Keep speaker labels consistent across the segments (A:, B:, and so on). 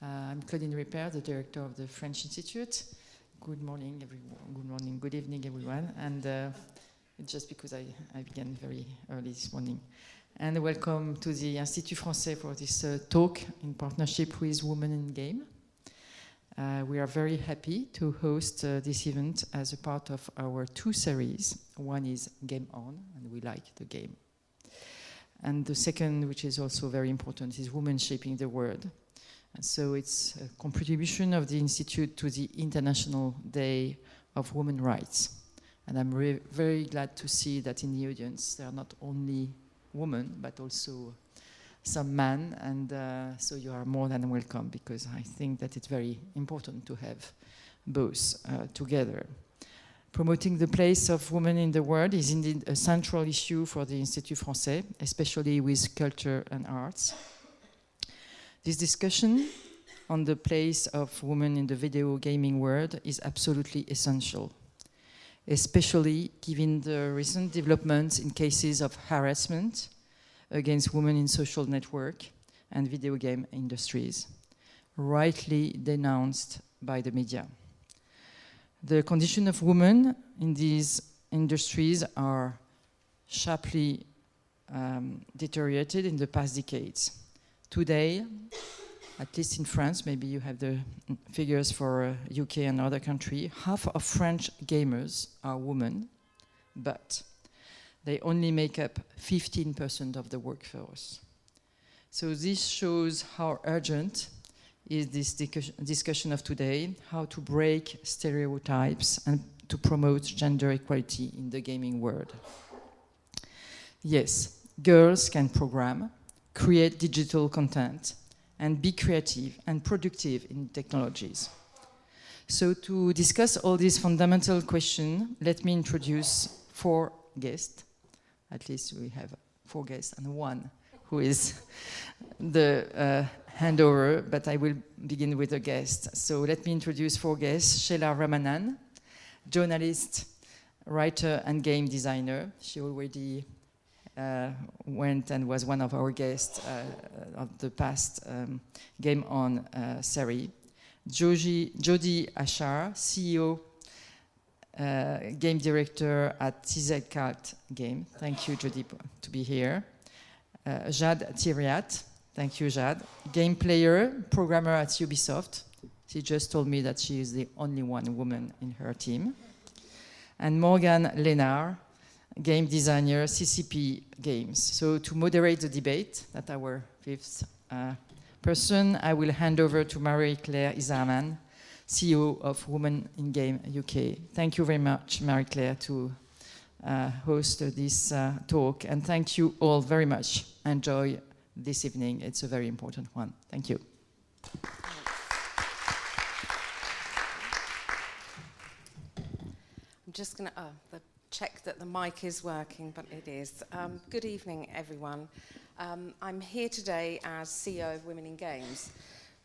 A: I'm Claudine Ripper, the director of the French Institute. Good morning, everyone. Good morning, good evening, everyone. And it's just because I began very early this morning. And welcome to the Institut Français for this talk in partnership with Women in Game. We are very happy to host this event as a part of our two series. One is Game On, and we like the game. And the second, which is also very important, is Women Shaping the World. And so it's a contribution of the Institute to the International Day of Women's Rights. And I'm very glad to see that in the audience there are not only women, but also some men, and so you are more than welcome, because I think that it's very important to have both together. Promoting the place of women in the world is indeed a central issue for the Institut Français, especially with culture and arts. This discussion on the place of women in the video gaming world is absolutely essential, especially given the recent developments in cases of harassment against women in social network and video game industries, rightly denounced by the media. The condition of women in these industries are sharply deteriorated in the past decades. Today, at least in France, maybe you have the figures for UK and other countries, half of French gamers are women, but they only make up 15% of the workforce. So this shows how urgent is this discussion of today, how to break stereotypes and to promote gender equality in the gaming world. Yes, girls can program, create digital content, and be creative and productive in technologies. So to discuss all these fundamental questions, let me introduce four guests. At least we have four guests and one who is the handover, but I will begin with a guest. So let me introduce four guests. Sheila Ramanan, journalist, writer, and game designer. She already went and was one of our guests of the past Game On series. Jody Ashar, CEO, game director at TZ Cult Game. Thank you, Jody, to be here. Jade Thiriat. Thank you, Jade. Game player, programmer at Ubisoft. She just told me that she is the only one woman in her team. And Morgan Lénard, game designer, CCP Games. So to moderate the debate, that's our fifth person, I will hand over to Marie-Claire Isarman, CEO of Women in Game UK. Thank you very much, Marie-Claire, to host this talk. And thank you all very much. Enjoy this evening. It's a very important one. Thank you.
B: I'm just going to check that the mic is working, but it is. Good evening, everyone. I'm here today as CEO of Women in Games,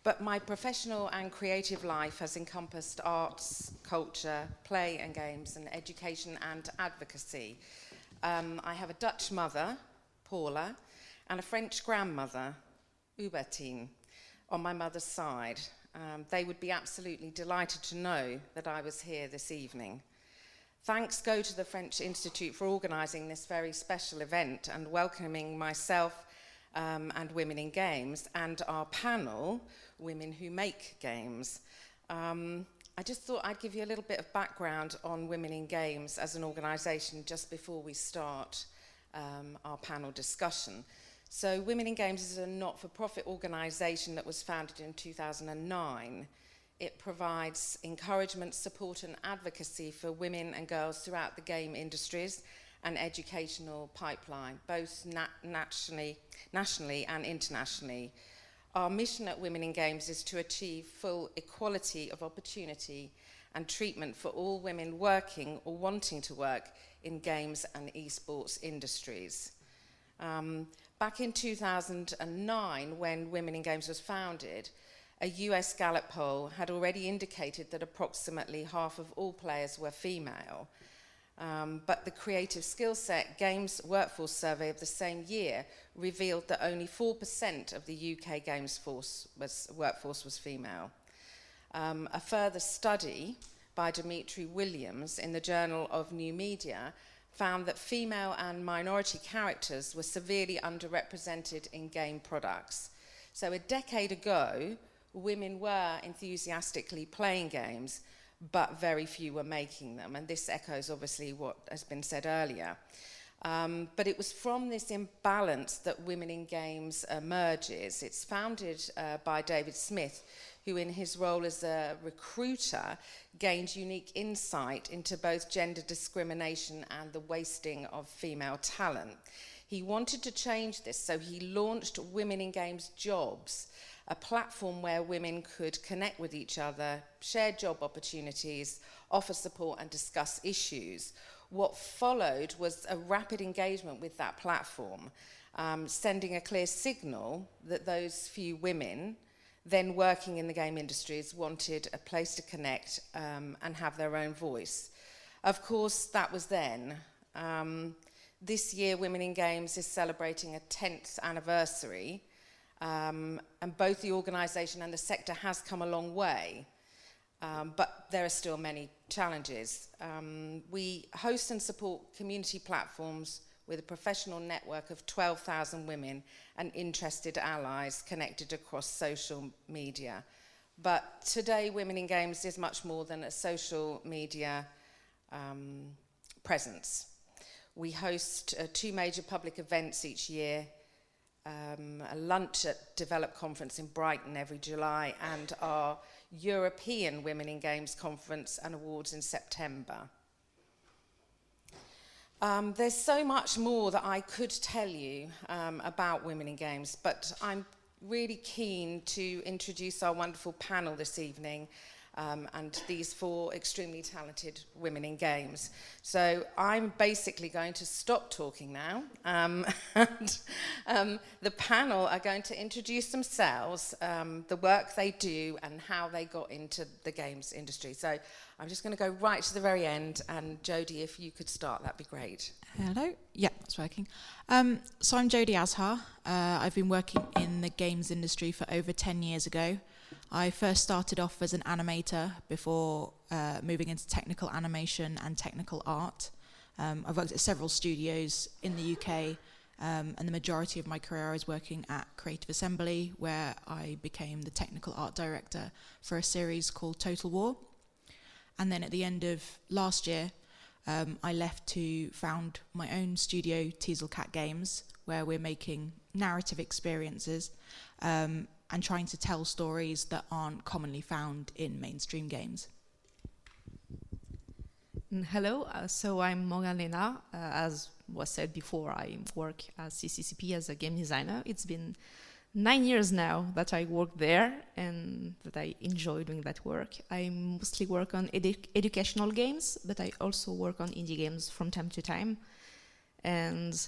B: but my professional and creative life has encompassed arts, culture, play and games, and education and advocacy. I have a Dutch mother, Paula, and a French grandmother, Hubertine, on my mother's side. They would be absolutely delighted to know that I was here this evening. Thanks go to the French Institute for organising this very special event and welcoming myself and Women in Games and our panel, Women Who Make Games. I just thought I'd give you a little bit of background on Women in Games as an organisation just before we start our panel discussion. So Women in Games is a not-for-profit organisation that was founded in 2009. It provides encouragement, support and advocacy for women and girls throughout the game industries and educational pipeline, both nationally and internationally. Our mission at Women in Games is to achieve full equality of opportunity and treatment for all women working or wanting to work in games and esports industries. Back in 2009, when Women in Games was founded, a US Gallup poll had already indicated that approximately half of all players were female. But the creative skill set games workforce survey of the same year revealed that only 4% of the UK games workforce was female. A further study by Dimitri Williams in the Journal of New Media found that female and minority characters were severely underrepresented in game products. So a decade ago, women were enthusiastically playing games, but very few were making them. And this echoes, obviously, what has been said earlier. But it was from this imbalance that Women in Games emerges. It's founded by David Smith, who in his role as a recruiter gained unique insight into both gender discrimination and the wasting of female talent. He wanted to change this, so he launched Women in Games Jobs, a platform where women could connect with each other, share job opportunities, offer support and discuss issues. What followed was a rapid engagement with that platform, sending a clear signal that those few women then working in the game industries wanted a place to connect and have their own voice. Of course, that was then. This year, Women in Games is celebrating a 10th anniversary, and both the organisation and the sector has come a long way, but there are still many challenges. We host and support community platforms with a professional network of 12,000 women and interested allies connected across social media. But today, Women in Games is much more than a social media presence. We host 2 major public events each year, a lunch at Develop Conference in Brighton every July, and our European Women in Games Conference and Awards in September. There's so much more that I could tell you about Women in Games, but I'm really keen to introduce our wonderful panel this evening, and these 4 extremely talented women in games. So I'm basically going to stop talking now, and the panel are going to introduce themselves, the work they do, and how they got into the games industry. So I'm just going to go right to the very end, and Jodie, if you could start, that'd be great.
C: Hello. Yeah, that's working. So I'm Jodie Azhar. I've been working in the games industry for over 10 years ago. I first started off as an animator before moving into technical animation and technical art. I've worked at several studios in the UK, and the majority of my career I was working at Creative Assembly, where I became the technical art director for a series called Total War. And then at the end of last year, I left to found my own studio, Teasel Cat Games, where we're making narrative experiences and trying to tell stories that aren't commonly found in mainstream games.
D: Hello, so I'm Morgan Lena. As was said before, I work at CCCP as a game designer. It's been 9 years now that I work there and that I enjoy doing that work. I mostly work on educational games, but I also work on indie games from time to time. And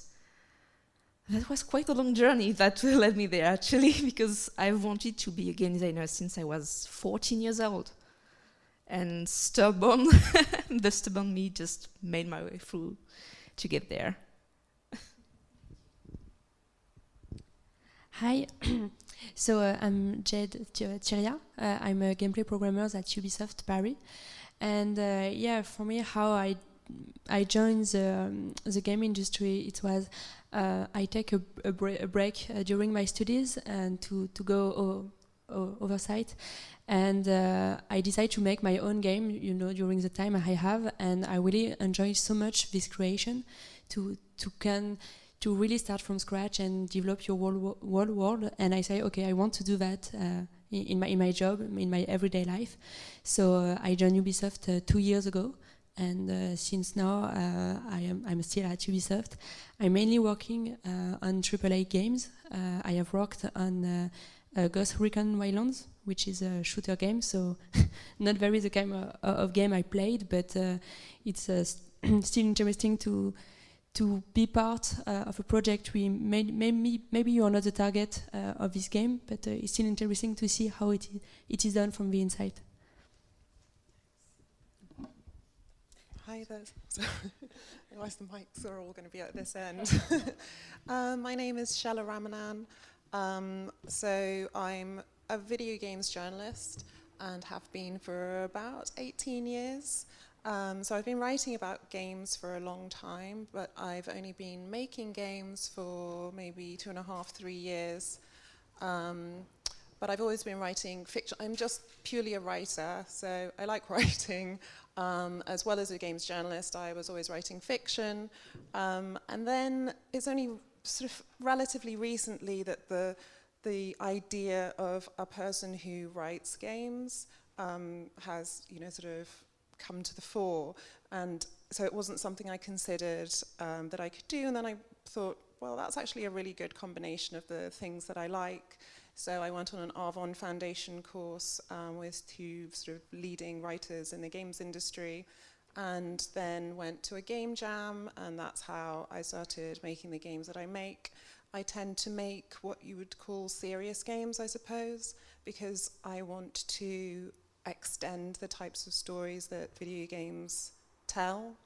D: that was quite a long journey that led me there, actually, because I wanted to be a game designer since I was 14 years old. And stubborn, the stubborn me just made my way through to get there.
E: Hi, so I'm Jade Thiria. I'm a gameplay programmer at Ubisoft Paris. And yeah, for me, how I joined the game industry, it was I take a break during my studies and to go oversight, and I decided to make my own game, during the time I have, and I really enjoy so much this creation to really start from scratch and develop your whole world. And I say, okay, I want to do that in my job, in my everyday life. So I joined Ubisoft 2 years ago. And since now, I'm still at Ubisoft. I'm mainly working on AAA games. I have worked on Ghost Recon Wildlands, which is a shooter game, so not very the kind of game I played, but it's still interesting to be part of a project. Maybe you are not the target of this game, but it's still interesting to see how it is done from the inside.
F: Hi, Hi there. Otherwise the mics are all going to be at this end. My name is Shella Ramanan. So I'm a video games journalist and have been for about 18 years. So I've been writing about games for a long time, but I've only been making games for maybe 2.5, 3 years. But I've always been writing fiction. I'm just purely a writer, so I like writing. As well as a games journalist, I was always writing fiction. And then it's only sort of relatively recently that the idea of a person who writes games has, sort of come to the fore. And so it wasn't something I considered that I could do. And then I thought, well, that's actually a really good combination of the things that I like. So I went on an Arvon Foundation course with 2 sort of leading writers in the games industry, and then went to a game jam, and that's how I started making the games that I make. I tend to make what you would call serious games, I suppose, because I want to extend the types of stories that video games tell.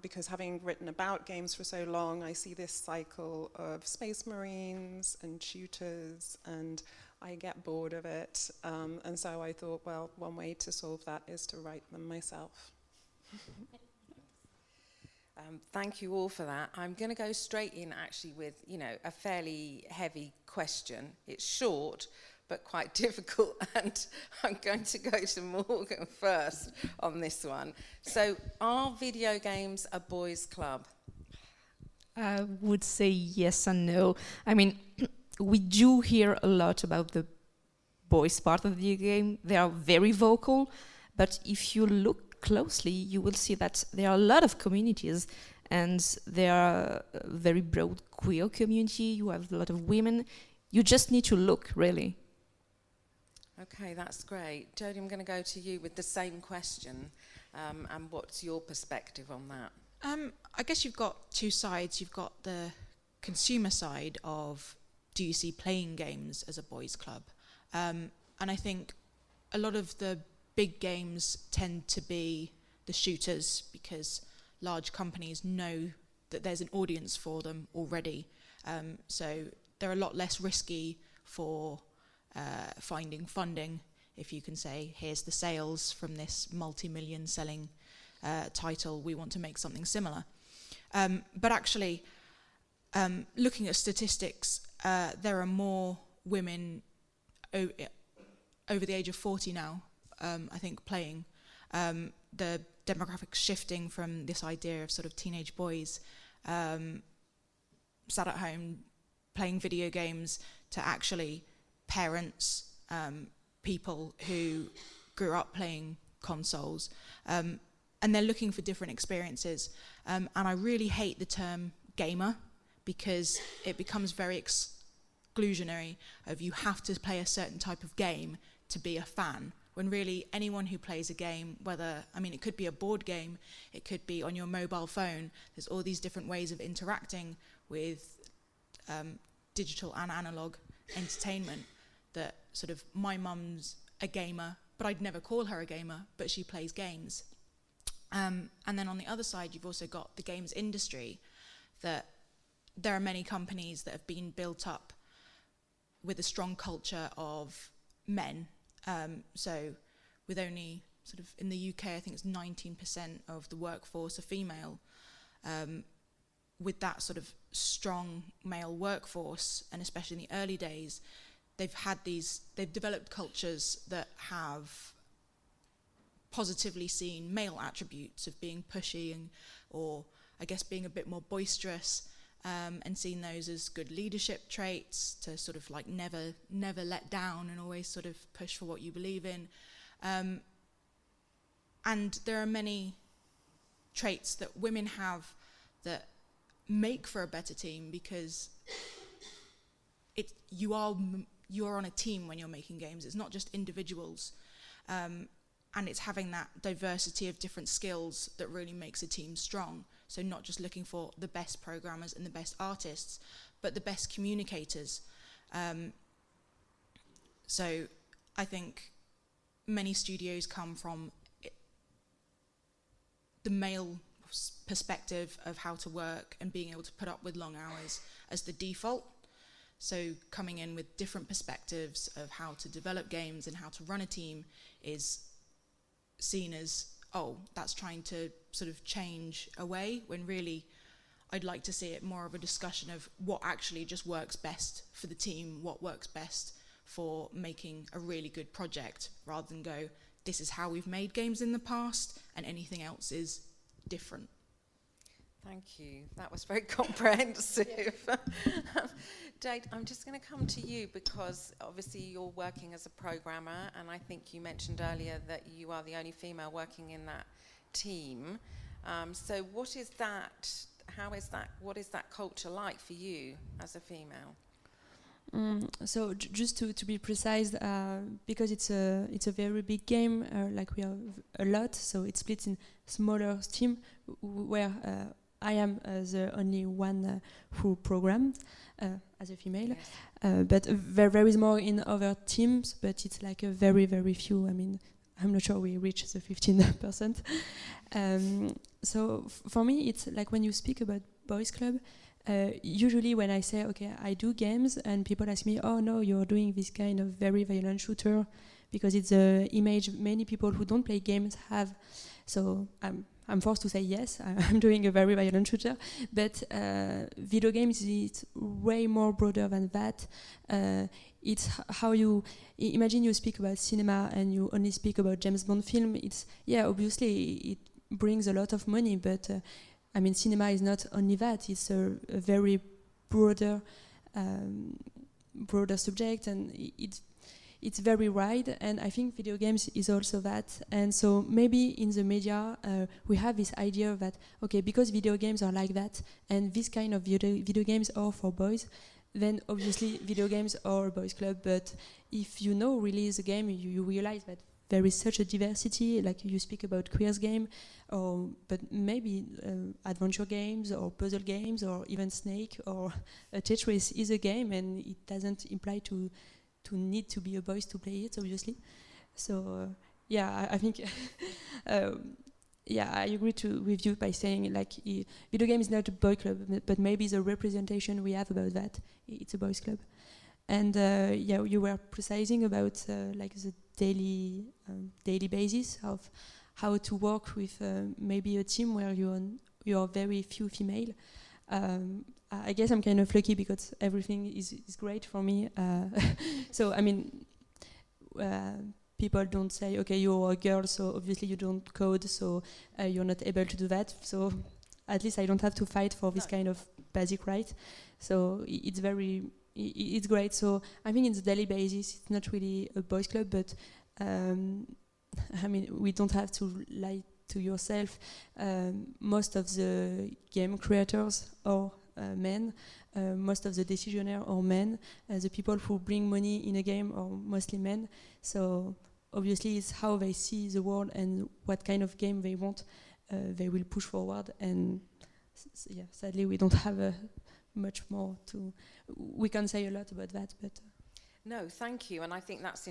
F: Because having written about games for so long, I see this cycle of space marines and shooters, and I get bored of it. And so I thought, well, one way to solve that is to write them myself.
B: Thank you all for that. I'm going to go straight in actually with, a fairly heavy question. It's short, but quite difficult, and I'm going to go to Morgan first on this one. So, are video games a boys' club?
D: I would say yes and no. I mean, we do hear a lot about the boys' part of the video game. They are very vocal, but if you look closely, you will see that there are a lot of communities, and there are a very broad queer community. You have a lot of women. You just need to look, really.
B: Okay, that's great. Jodie, I'm going to go to you with the same question. And what's your perspective on that?
C: I guess you've got 2 sides. You've got the consumer side of, do you see playing games as a boys' club? And I think a lot of the big games tend to be the shooters, because large companies know that there's an audience for them already. So they're a lot less risky for finding funding. If you can say, here's the sales from this multi-million selling title, we want to make something similar. But actually, looking at statistics, there are more women over the age of 40 now, I think, playing. The demographics shifting from this idea of sort of teenage boys sat at home playing video games to actually parents, people who grew up playing consoles, and they're looking for different experiences. And I really hate the term gamer, because it becomes very exclusionary of you have to play a certain type of game to be a fan, when really anyone who plays a game, it could be a board game, it could be on your mobile phone, there's all these different ways of interacting with digital and analog entertainment, that sort of, my mum's a gamer, but I'd never call her a gamer, but she plays games. And then on the other side, you've also got the games industry, that there are many companies that have been built up with a strong culture of men. So with only sort of, in the UK, I think it's 19% of the workforce are female. With that sort of strong male workforce, and especially in the early days, they've developed cultures that have positively seen male attributes of being pushy or I guess being a bit more boisterous, and seen those as good leadership traits, to sort of like never let down and always sort of push for what you believe in. And there are many traits that women have that make for a better team, because you are on a team when you're making games. It's not just individuals, and it's having that diversity of different skills that really makes a team strong. So not just looking for the best programmers and the best artists, but the best communicators. So I think many studios come from the male perspective of how to work and being able to put up with long hours as the default. So coming in with different perspectives of how to develop games and how to run a team is seen as, oh, that's trying to sort of change away, when really I'd like to see it more of a discussion of what actually just works best for the team, what works best for making a really good project, rather than go, this is how we've made games in the past and anything else is different.
B: Thank you. That was very comprehensive. Jade, I'm just going to come to you because obviously you're working as a programmer, and I think you mentioned earlier that you are the only female working in that team. So what is that? How is that? What is that culture like for you as a female?
E: So just to be precise, because it's a very big game, like we have a lot, so it's split in smaller team where I am the only one who programmed as a female.
B: Yes.
E: But there is more in other teams, but it's like a very, very few. I mean, I'm not sure we reach the 15%. So for me, it's like when you speak about boys club, usually when I say, okay, I do games, and people ask me, oh no, you're doing this kind of very violent shooter, because it's an image many people who don't play games have. So I'm forced to say yes, I'm doing a very violent shooter, but video games is way more broader than that. It's how you imagine you speak about cinema and you only speak about James Bond film. It's, yeah, obviously it brings a lot of money, but I mean, cinema is not only that. It's a very broader subject, and it's very wide, and I think video games is also that. And so maybe in the media we have this idea that, okay, because video games are like that, and this kind of video games are for boys, then obviously video games are a boys club. But if you know really the game, you realize that there is such a diversity. Like you speak about queers game, but maybe adventure games or puzzle games or even Snake or Tetris is a game, and it doesn't imply to need to be a boys to play it, obviously. So yeah, I think yeah, I agree with you by saying like video game is not a boy club, but maybe the representation we have about that, it's a boys club. And yeah, you were precising about like the daily basis of how to work with maybe a team where you are very few female. I guess I'm kind of lucky because everything is great for me. So I mean, people don't say, okay, you're a girl, so obviously you don't code, so you're not able to do that. So at least I don't have to fight for this kind of basic right. So it's great. So I think in the daily basis, it's not really a boys club, but I mean, we don't have to lie to yourself. Most of the game creators are men. Most of the decisionaires are men. The people who bring money in a game are mostly men. So obviously it's how they see the world and what kind of game they want. They will push forward. And yeah, sadly we don't have much more to. We can say a lot about that, but.
B: No, thank you. And I think that's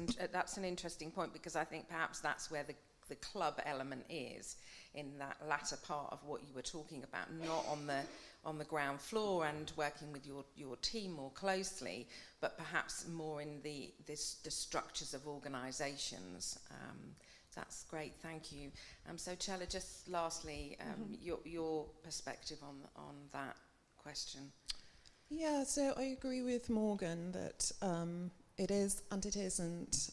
B: an interesting point, because I think perhaps that's where the club element is, in that latter part of what you were talking about, not on the ground floor and working with your team more closely, but perhaps more in the structures of organisations. That's great, thank you. So Chela, just lastly, your perspective on that question.
F: Yeah, so I agree with Morgan that it is and it isn't.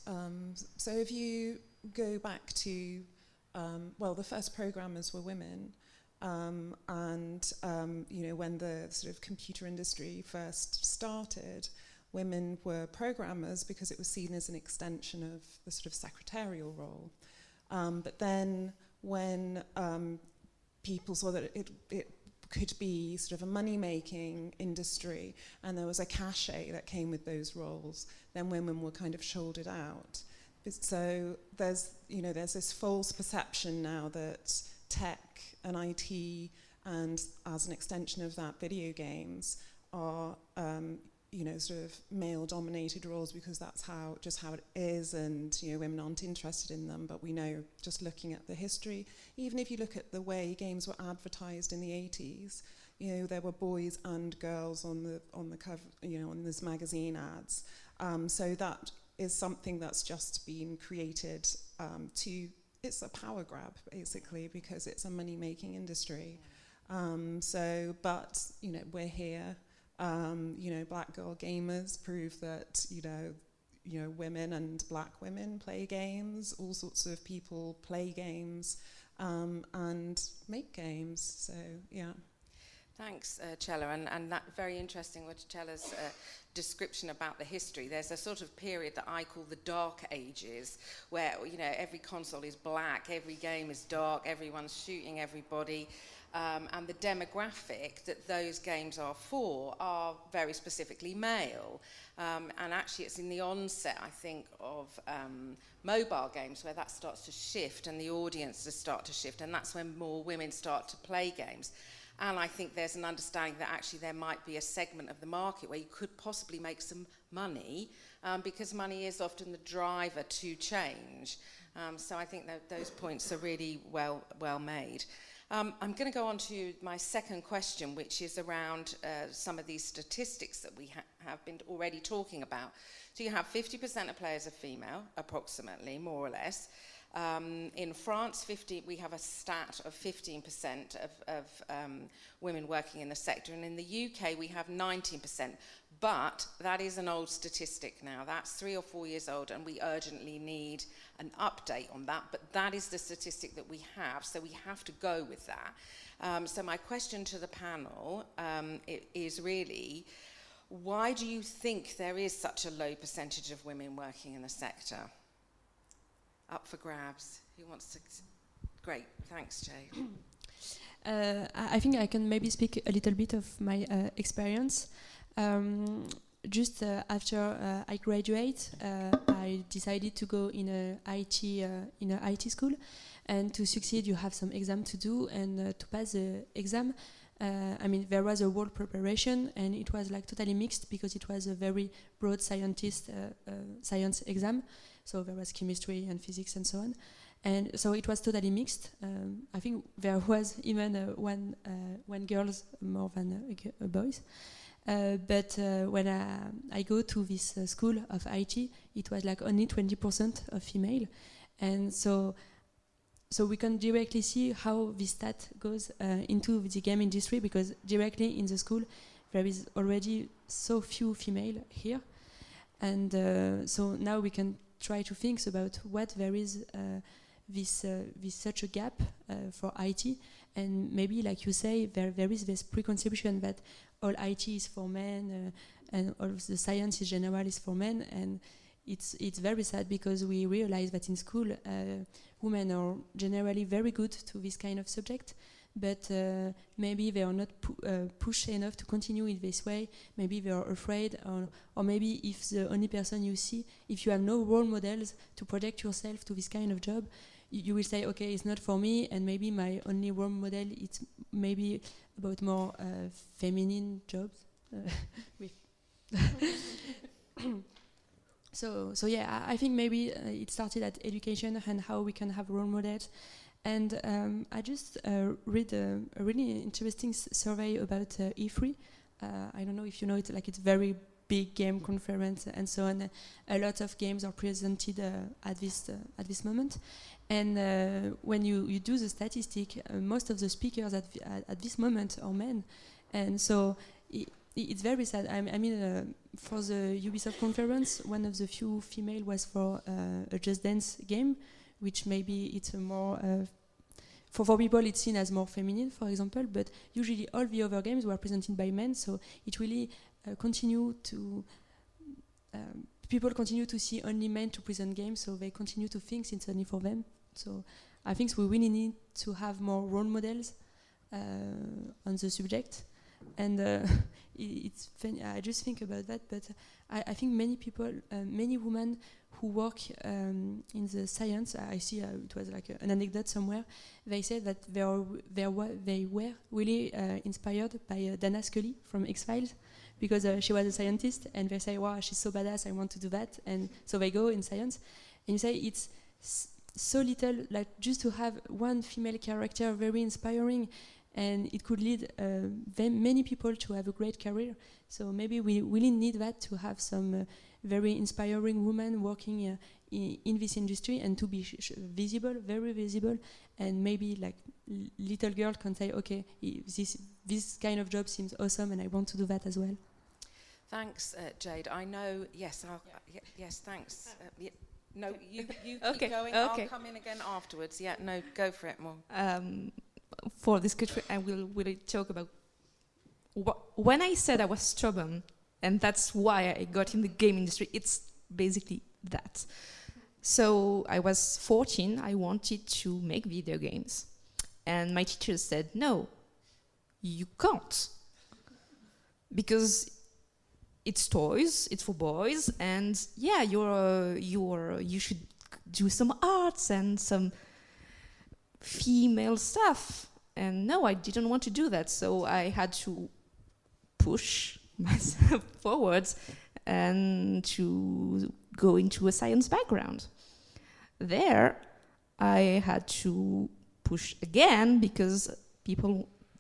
F: So if you go back to, well, the first programmers were women, and you know, when the sort of computer industry first started, women were programmers because it was seen as an extension of the sort of secretarial role. But then when people saw that it could be sort of a money-making industry, and there was a cachet that came with those roles, then women were kind of shouldered out. So there's this false perception now that tech and IT, and as an extension of that, video games, are sort of male-dominated roles because that's how it is, and women aren't interested in them. But we know, just looking at the history, even if you look at the way games were advertised in the 80s, there were boys and girls on the cover, on this magazine ads. So that is something that's just been created it's a power grab basically, because it's a money-making industry. But we're here. Black girl gamers prove that women and black women play games. All sorts of people play games and make games. So yeah.
B: Thanks, Chella, and that very interesting what Chella's description about the history. There's a sort of period that I call the Dark Ages, where every console is black, every game is dark, everyone's shooting everybody, and the demographic that those games are for are very specifically male. And actually, it's in the onset, I think, of mobile games where that starts to shift, and the audiences start to shift, and that's when more women start to play games. And I think there's an understanding that actually there might be a segment of the market where you could possibly make some money, because money is often the driver to change. So I think that those points are really well made. I'm going to go on to my second question, which is around some of these statistics that we have been already talking about. So you have 50% of players are female, approximately, more or less. In France, we have a stat of 15% of women working in the sector, and in the UK we have 19%. But that is an old statistic now. That's 3 or 4 years old, and we urgently need an update on that. But that is the statistic that we have, so we have to go with that. So my question to the panel is really, why do you think there is such a low percentage of women working in the sector? Up for grabs. Who wants to? Great, thanks, Jay.
E: I think I can maybe speak a little bit of my experience. Just after I graduate, I decided to go in a IT school, and to succeed, you have some exam to do, and to pass the exam. There was a whole preparation, and it was like totally mixed because it was a very broad science exam. So there was chemistry and physics and so on. And so it was totally mixed. I think there was even one girls more than boys. But when I go to this school of IT, it was like only 20% of female. And so we can directly see how this stat goes into the game industry, because directly in the school there is already so few female here. And so now we can try to think about what there is this such a gap for IT, and maybe, like you say, there is this preconception that all IT is for men and all of the science in general is for men, and it's very sad because we realize that in school women are generally very good to this kind of subject, but maybe they are not pushed enough to continue in this way. Maybe they are afraid, or maybe if the only person you see, if you have no role models to project yourself to this kind of job, you will say, okay, it's not for me, and maybe my only role model it's maybe about more feminine jobs. So yeah, I think maybe it started at education and how we can have role models. And I just read a really interesting survey about E3. I don't know if you know it, like it's very big game conference and so on. A lot of games are presented at this moment. And when you do the statistic, most of the speakers at this moment are men. And so it's very sad. I mean, for the Ubisoft conference, one of the few female was for a Just Dance game, which maybe it's a more for people it's seen as more feminine, for example, but usually all the other games were presented by men, so it really people continue to see only men to present games, so they continue to think it's only for them. So I think we really need to have more role models on the subject, and it's funny, I just think about that, but I think many people, many women who work in the science, I see it was like an anecdote somewhere, they said that they were really inspired by Dana Scully from X-Files, because she was a scientist, and they say, wow, she's so badass, I want to do that, and so they go in science. And you say it's so little, like just to have one female character, very inspiring, and it could lead many people to have a great career. So maybe we really need that, to have some very inspiring women working in this industry, and to be visible, very visible, and maybe like little girl can say, okay, this kind of job seems awesome, and I want to do that as well.
B: Thanks, Jade. I know. Yes. Yes. Thanks. No, you
D: Okay,
B: keep going.
D: okay.
B: I'll come in again afterwards. Yeah. No, go for it more.
D: For this question, I will really talk about when I said I was stubborn, and that's why I got in the game industry. It's basically that. So I was 14. I wanted to make video games, and my teacher said, "No, you can't, because it's toys, it's for boys, and yeah, you should do some arts and some female stuff." And no, I didn't want to do that, so I had to push myself forwards and to go into a science background. There, I had to push again because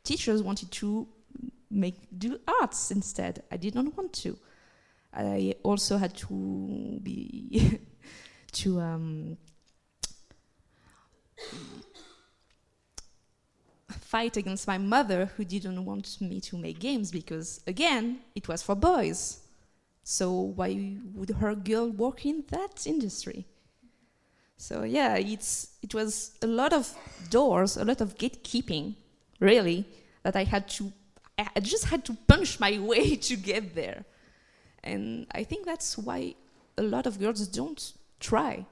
D: teachers wanted to do arts instead. I didn't want to. I also had to be fight against my mother, who didn't want me to make games because, again, it was for boys. So why would her girl work in that industry? So yeah, it was a lot of doors, a lot of gatekeeping, really, that I just had to punch my way to get there. And I think that's why a lot of girls don't try.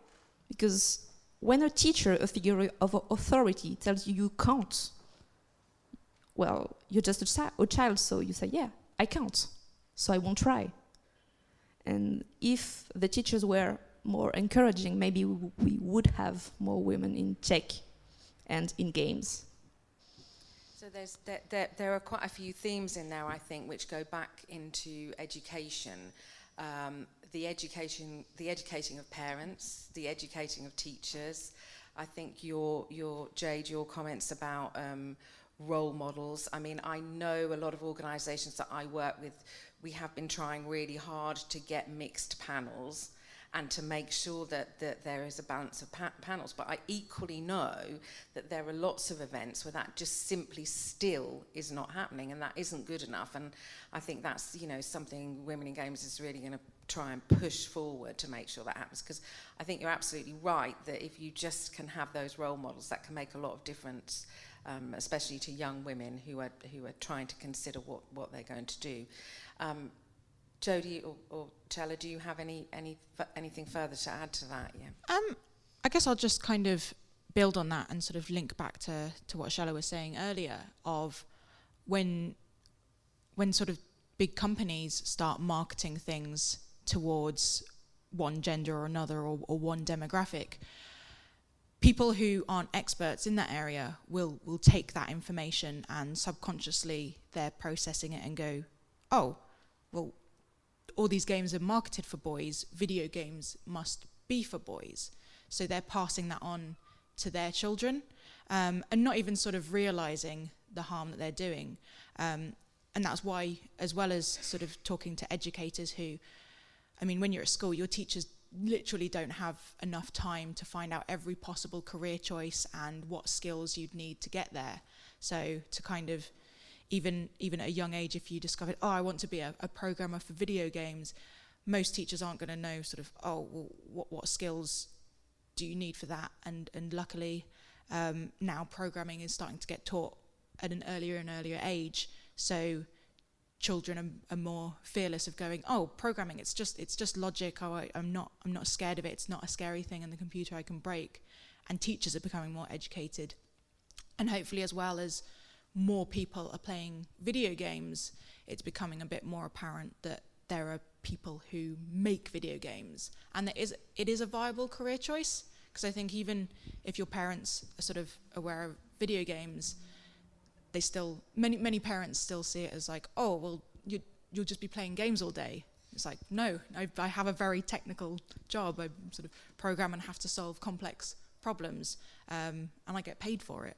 D: Because when a teacher, a figure of authority, tells you can't, well, you're just a child, so you say, yeah, I can't, so I won't try. And if the teachers were more encouraging, maybe we would have more women in tech and in games.
B: So there are quite a few themes in there, I think, which go back into education. The educating of parents, the educating of teachers. I think Jade, your comments about role models. I mean, I know a lot of organisations that I work with, we have been trying really hard to get mixed panels and to make sure that there is a balance of panels. But I equally know that there are lots of events where that just simply still is not happening, and that isn't good enough. And I think that's, something Women in Games is really going to try and push forward to make sure that happens. Because I think you're absolutely right that if you just can have those role models, that can make a lot of difference, especially to young women who are trying to consider what they're going to do. Jodie or Chella, do you have anything further to add to that? Yeah.
C: I guess I'll just kind of build on that and sort of link back to what Chella was saying earlier, of when sort of big companies start marketing things towards one gender or another, or one demographic, people who aren't experts in that area will take that information, and subconsciously they're processing it and go, oh, well, all these games are marketed for boys, video games must be for boys. So they're passing that on to their children, and not even sort of realizing the harm that they're doing. And that's why, as well as sort of talking to educators who, I mean, when you're at school, your teachers literally don't have enough time to find out every possible career choice and what skills you'd need to get there. So to kind of, even at a young age, if you discovered, oh, I want to be a programmer for video games, most teachers aren't going to know sort of, oh, well, what skills do you need for that? And luckily, now programming is starting to get taught at an earlier and earlier age. So children are more fearless of going, oh, programming, it's just logic. Oh, I'm not scared of it. It's not a scary thing in the computer I can break. And teachers are becoming more educated. And hopefully, as well as more people are playing video games, it's becoming a bit more apparent that there are people who make video games, and it is a viable career choice. Because I think even if your parents are sort of aware of video games, they still, many parents still see it as like, oh, well, you'll just be playing games all day. It's like, no, I have a very technical job. I sort of program and have to solve complex problems, and I get paid for it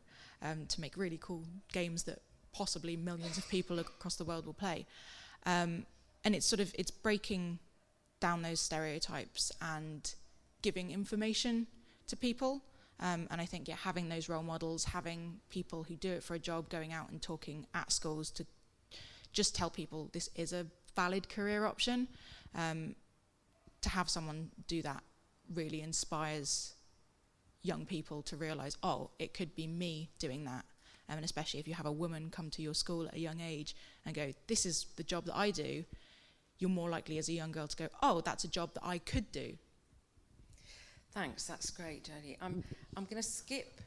C: to make really cool games that possibly millions of people across the world will play. And it's breaking down those stereotypes and giving information to people. And I think, having those role models, having people who do it for a job, going out and talking at schools to just tell people this is a valid career option, to have someone do that really inspires young people to realise, oh, it could be me doing that. And especially if you have a woman come to your school at a young age and go, this is the job that I do, you're more likely as a young girl to go, oh, that's a job that I could do.
B: Thanks, that's great, Jodie. I'm going to skip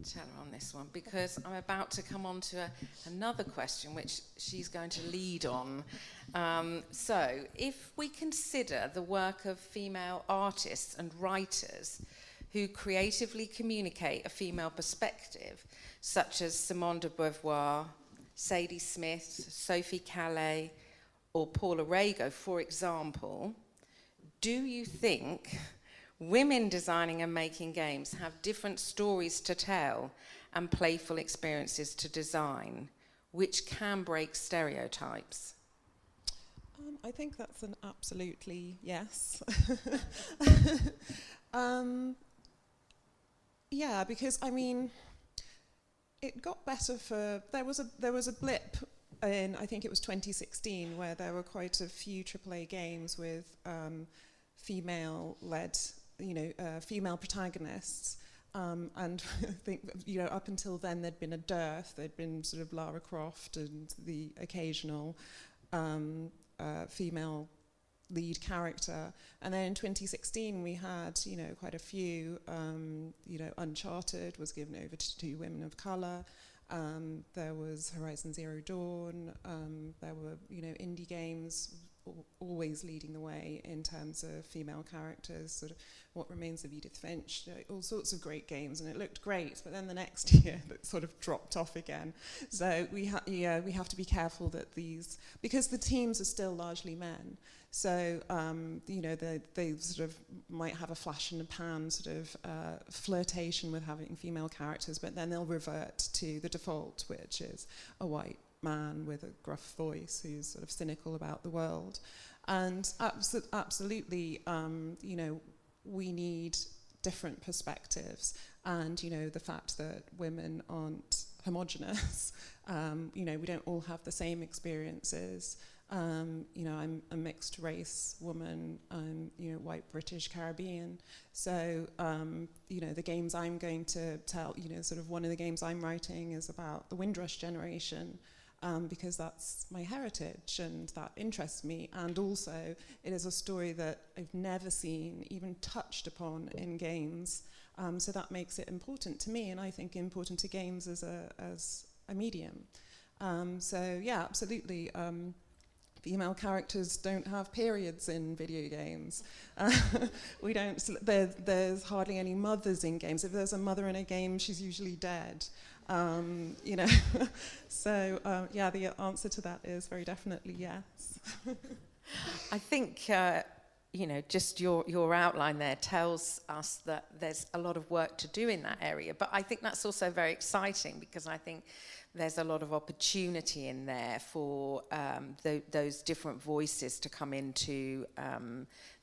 B: Chella on this one because I'm about to come on to another question which she's going to lead on. So if we consider the work of female artists and writers who creatively communicate a female perspective, such as Simone de Beauvoir, Sadie Smith, Sophie Calais, or Paula Rego, for example, do you think women designing and making games have different stories to tell and playful experiences to design, which can break stereotypes?
F: I think that's an absolutely yes. Yeah, because I mean, it got better for there was a blip in, I think it was 2016, where there were quite a few AAA games with female-led, female protagonists. And I think, up until then there'd been a dearth. There'd been sort of Lara Croft and the occasional female lead character. And then in 2016 we had, quite a few, Uncharted was given over to 2 women of colour. There was Horizon Zero Dawn. There were, indie games always leading the way in terms of female characters, sort of What Remains of Edith Finch, all sorts of great games, and it looked great, but then the next year it sort of dropped off again. So we have to be careful that these, because the teams are still largely men, so they sort of might have a flash in the pan sort of flirtation with having female characters, but then they'll revert to the default, which is a white man with a gruff voice who's sort of cynical about the world. And absolutely, we need different perspectives. And, the fact that women aren't homogenous, we don't all have the same experiences. I'm a mixed race woman, I'm, white British Caribbean. So, the games I'm going to tell, sort of one of the games I'm writing is about the Windrush generation, because that's my heritage and that interests me. And also, it is a story that I've never seen, even touched upon in games. So that makes it important to me, and I think important to games as a medium. So yeah, absolutely. Female characters don't have periods in video games. We don't. There's hardly any mothers in games. If there's a mother in a game, she's usually dead. So yeah, the answer to that is very definitely yes.
B: I think just your outline there tells us that there's a lot of work to do in that area. But I think that's also very exciting, because I think there's a lot of opportunity in there for those different voices to come into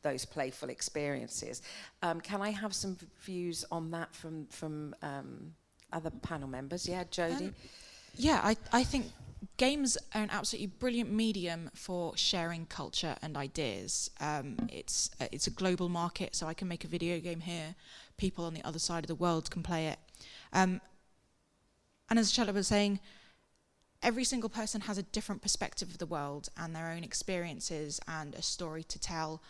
B: those playful experiences. Can I have some views on that from other panel members? Yeah, Jodie?
C: I think games are an absolutely brilliant medium for sharing culture and ideas. It's a global market, so I can make a video game here. People on the other side of the world can play it. And as Chella was saying, every single person has a different perspective of the world and their own experiences and a story to tell.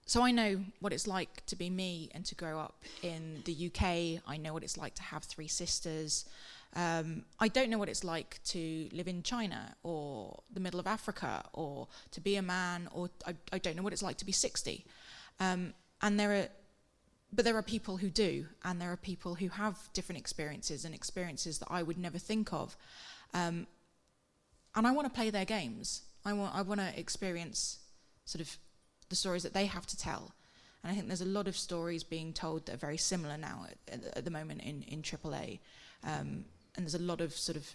C: So I know what it's like to be me and to grow up in the UK. I know what it's like to have 3 sisters. I don't know what it's like to live in China or the middle of Africa, or to be a man, or I don't know what it's like to be 60. But there are people who do, and there are people who have different experiences and experiences that I would never think of. and I want to play their games. I want to experience sort of the stories that they have to tell. And I think there's a lot of stories being told that are very similar now at the moment in AAA. And there's a lot of sort of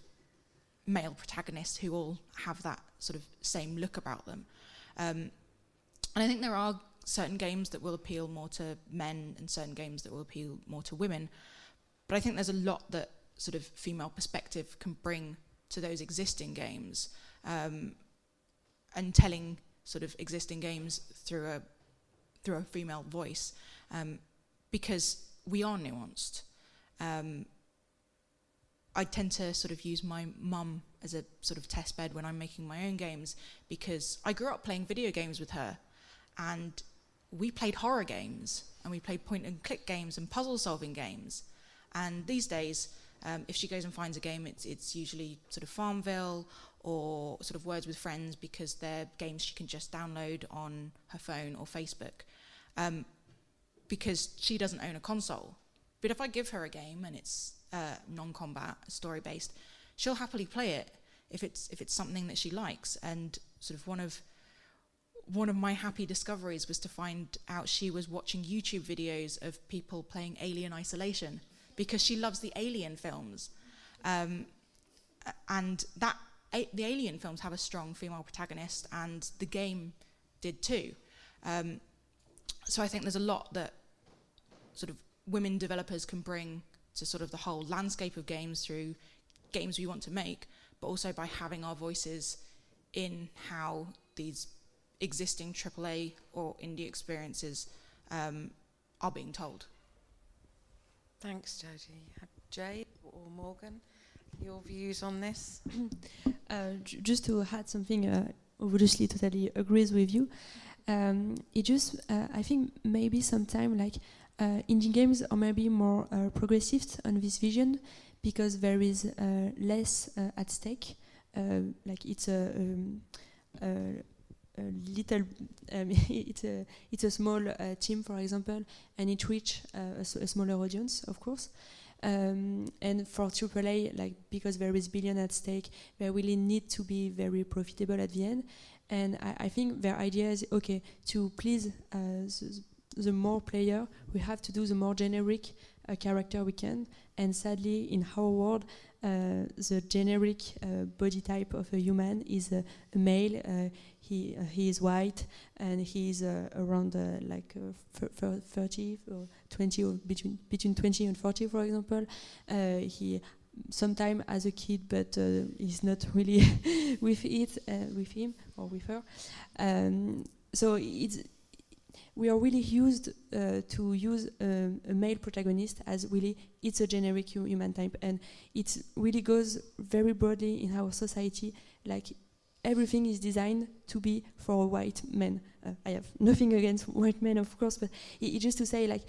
C: male protagonists who all have that sort of same look about them. And I think there are certain games that will appeal more to men and certain games that will appeal more to women. But I think there's a lot that sort of female perspective can bring to those existing games, and telling sort of existing games through a female voice, because we are nuanced. I tend to sort of use my mum as a sort of test bed when I'm making my own games, because I grew up playing video games with her, and we played horror games, and we played point and click games and puzzle solving games. And these days, if she goes and finds a game, it's usually sort of Farmville or sort of Words with Friends, because they're games she can just download on her phone or Facebook, because she doesn't own a console. But if I give her a game and it's non-combat, story-based, she'll happily play it if it's something that she likes. And sort of one of my happy discoveries was to find out she was watching YouTube videos of people playing Alien Isolation, because she loves the Alien films, and the Alien films have a strong female protagonist, and the game did too. So I think there's a lot that sort of women developers can bring to sort of the whole landscape of games through games we want to make, but also by having our voices in how these existing AAA or indie experiences are being told.
B: Thanks, Jodie. Jade or Morgan, your views on this?
E: Just to add something, obviously totally agrees with you. It just, I think maybe sometime like indie games are maybe more progressive on this vision, because there is less at stake. Like it's a little, it's a small team, for example, and it reach a smaller audience, of course. And for AAA, like because there is billion at stake, they really need to be very profitable at the end. And I think their idea is, okay, to please the more player, we have to do the more generic character we can. And sadly, in our world, the generic body type of a human is a male. He is white, and he is around 30 or 20, or between 20 and 40, for example. He sometimes as a kid, but he's not really with him or with her. So we are really used to use a male protagonist as really it's a generic human type, and it really goes very broadly in our society. Like everything is designed to be for a white man. I have nothing against white men, of course, but it just to say, like,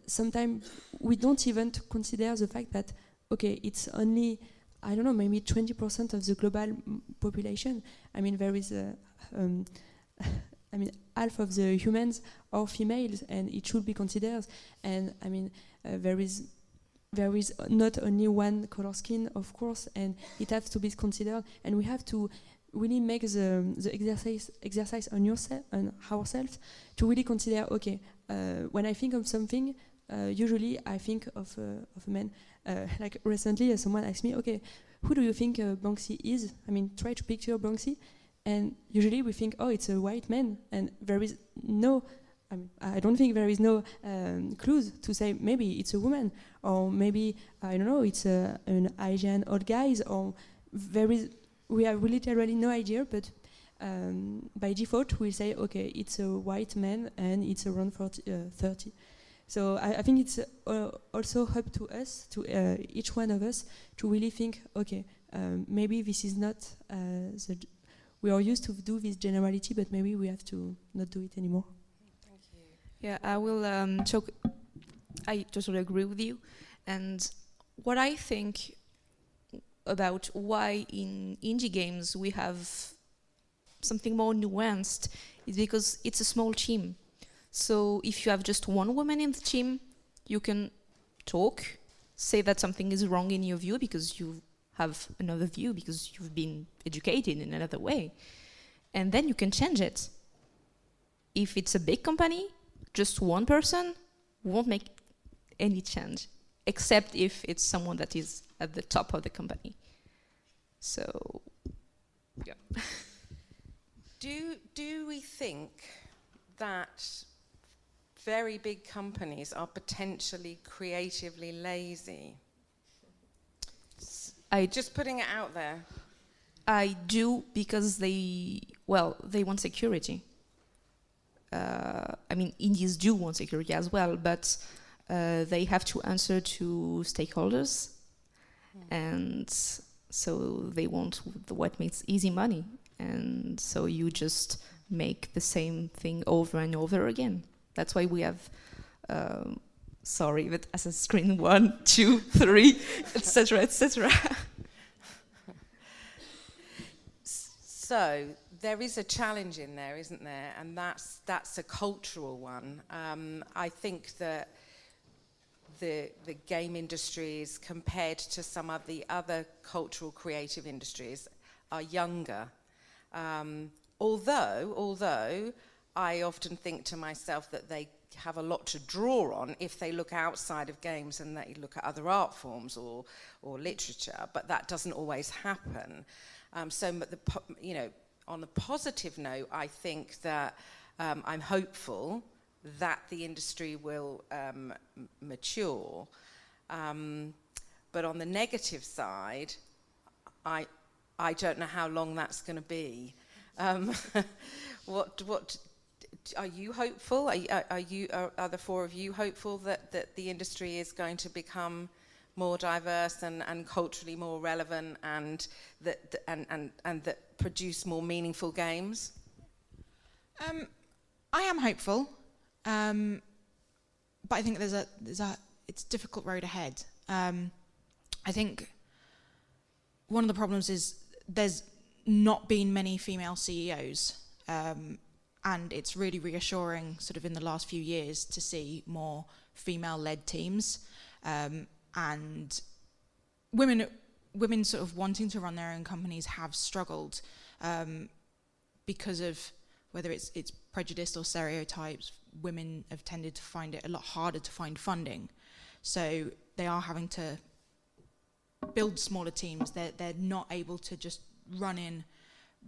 E: sometimes we don't even consider the fact that, okay, it's only, I don't know, maybe 20% of the global population. I mean, there is half of the humans are females, and it should be considered. And I mean, there is not only one color skin, of course, and it has to be considered. And we have to really make the exercise on ourselves to really consider, okay, when I think of something, usually I think of a man. Like recently, someone asked me, okay, who do you think Banksy is? I mean, try to picture Banksy. And usually we think, oh, it's a white man. And there is no, I don't think there is no clues to say maybe it's a woman, or maybe, I don't know, it's an Asian old guy, or we have literally no idea, but by default we say, okay, it's a white man and it's around 30. So I think it's also up to us, to each one of us, to really think, okay, maybe this is not we are used to do this generality, but maybe we have to not do it anymore.
B: Thank you.
D: Yeah, I will talk. I totally agree with you. And what I think about why in indie games we have something more nuanced is because it's a small team. So if you have just one woman in the team, you can talk, say that something is wrong in your view because you have another view because you've been educated in another way. And then you can change it. If it's a big company, just one person won't make any change, except if it's someone that is at the top of the company. So, yeah.
B: Do we think that very big companies are potentially creatively lazy? Just putting it out there.
D: I do, because they want security. I mean, indies do want security as well, but they have to answer to stakeholders, and so they want what makes easy money, and so you just make the same thing over and over again. That's why we have, sorry, but Assassin's Creed 1, 2, 3, etc., etc.
B: So there is a challenge in there, isn't there? And that's a cultural one. I think that the game industries, compared to some of the other cultural creative industries, are younger. Although I often think to myself that they have a lot to draw on if they look outside of games and they look at other art forms or literature, but that doesn't always happen. On a positive note, I think that I'm hopeful that the industry will mature. But on the negative side, I don't know how long that's going to be. What are you hopeful? Are the four of you hopeful that the industry is going to become more diverse and culturally more relevant, and that produce more meaningful games?
C: I am hopeful, but I think it's a difficult road ahead. I think one of the problems is there's not been many female CEOs, and it's really reassuring sort of in the last few years to see more female-led teams, and women sort of wanting to run their own companies have struggled because of whether it's prejudice or stereotypes. Women have tended to find it a lot harder to find funding, so they are having to build smaller teams. They're not able to just run in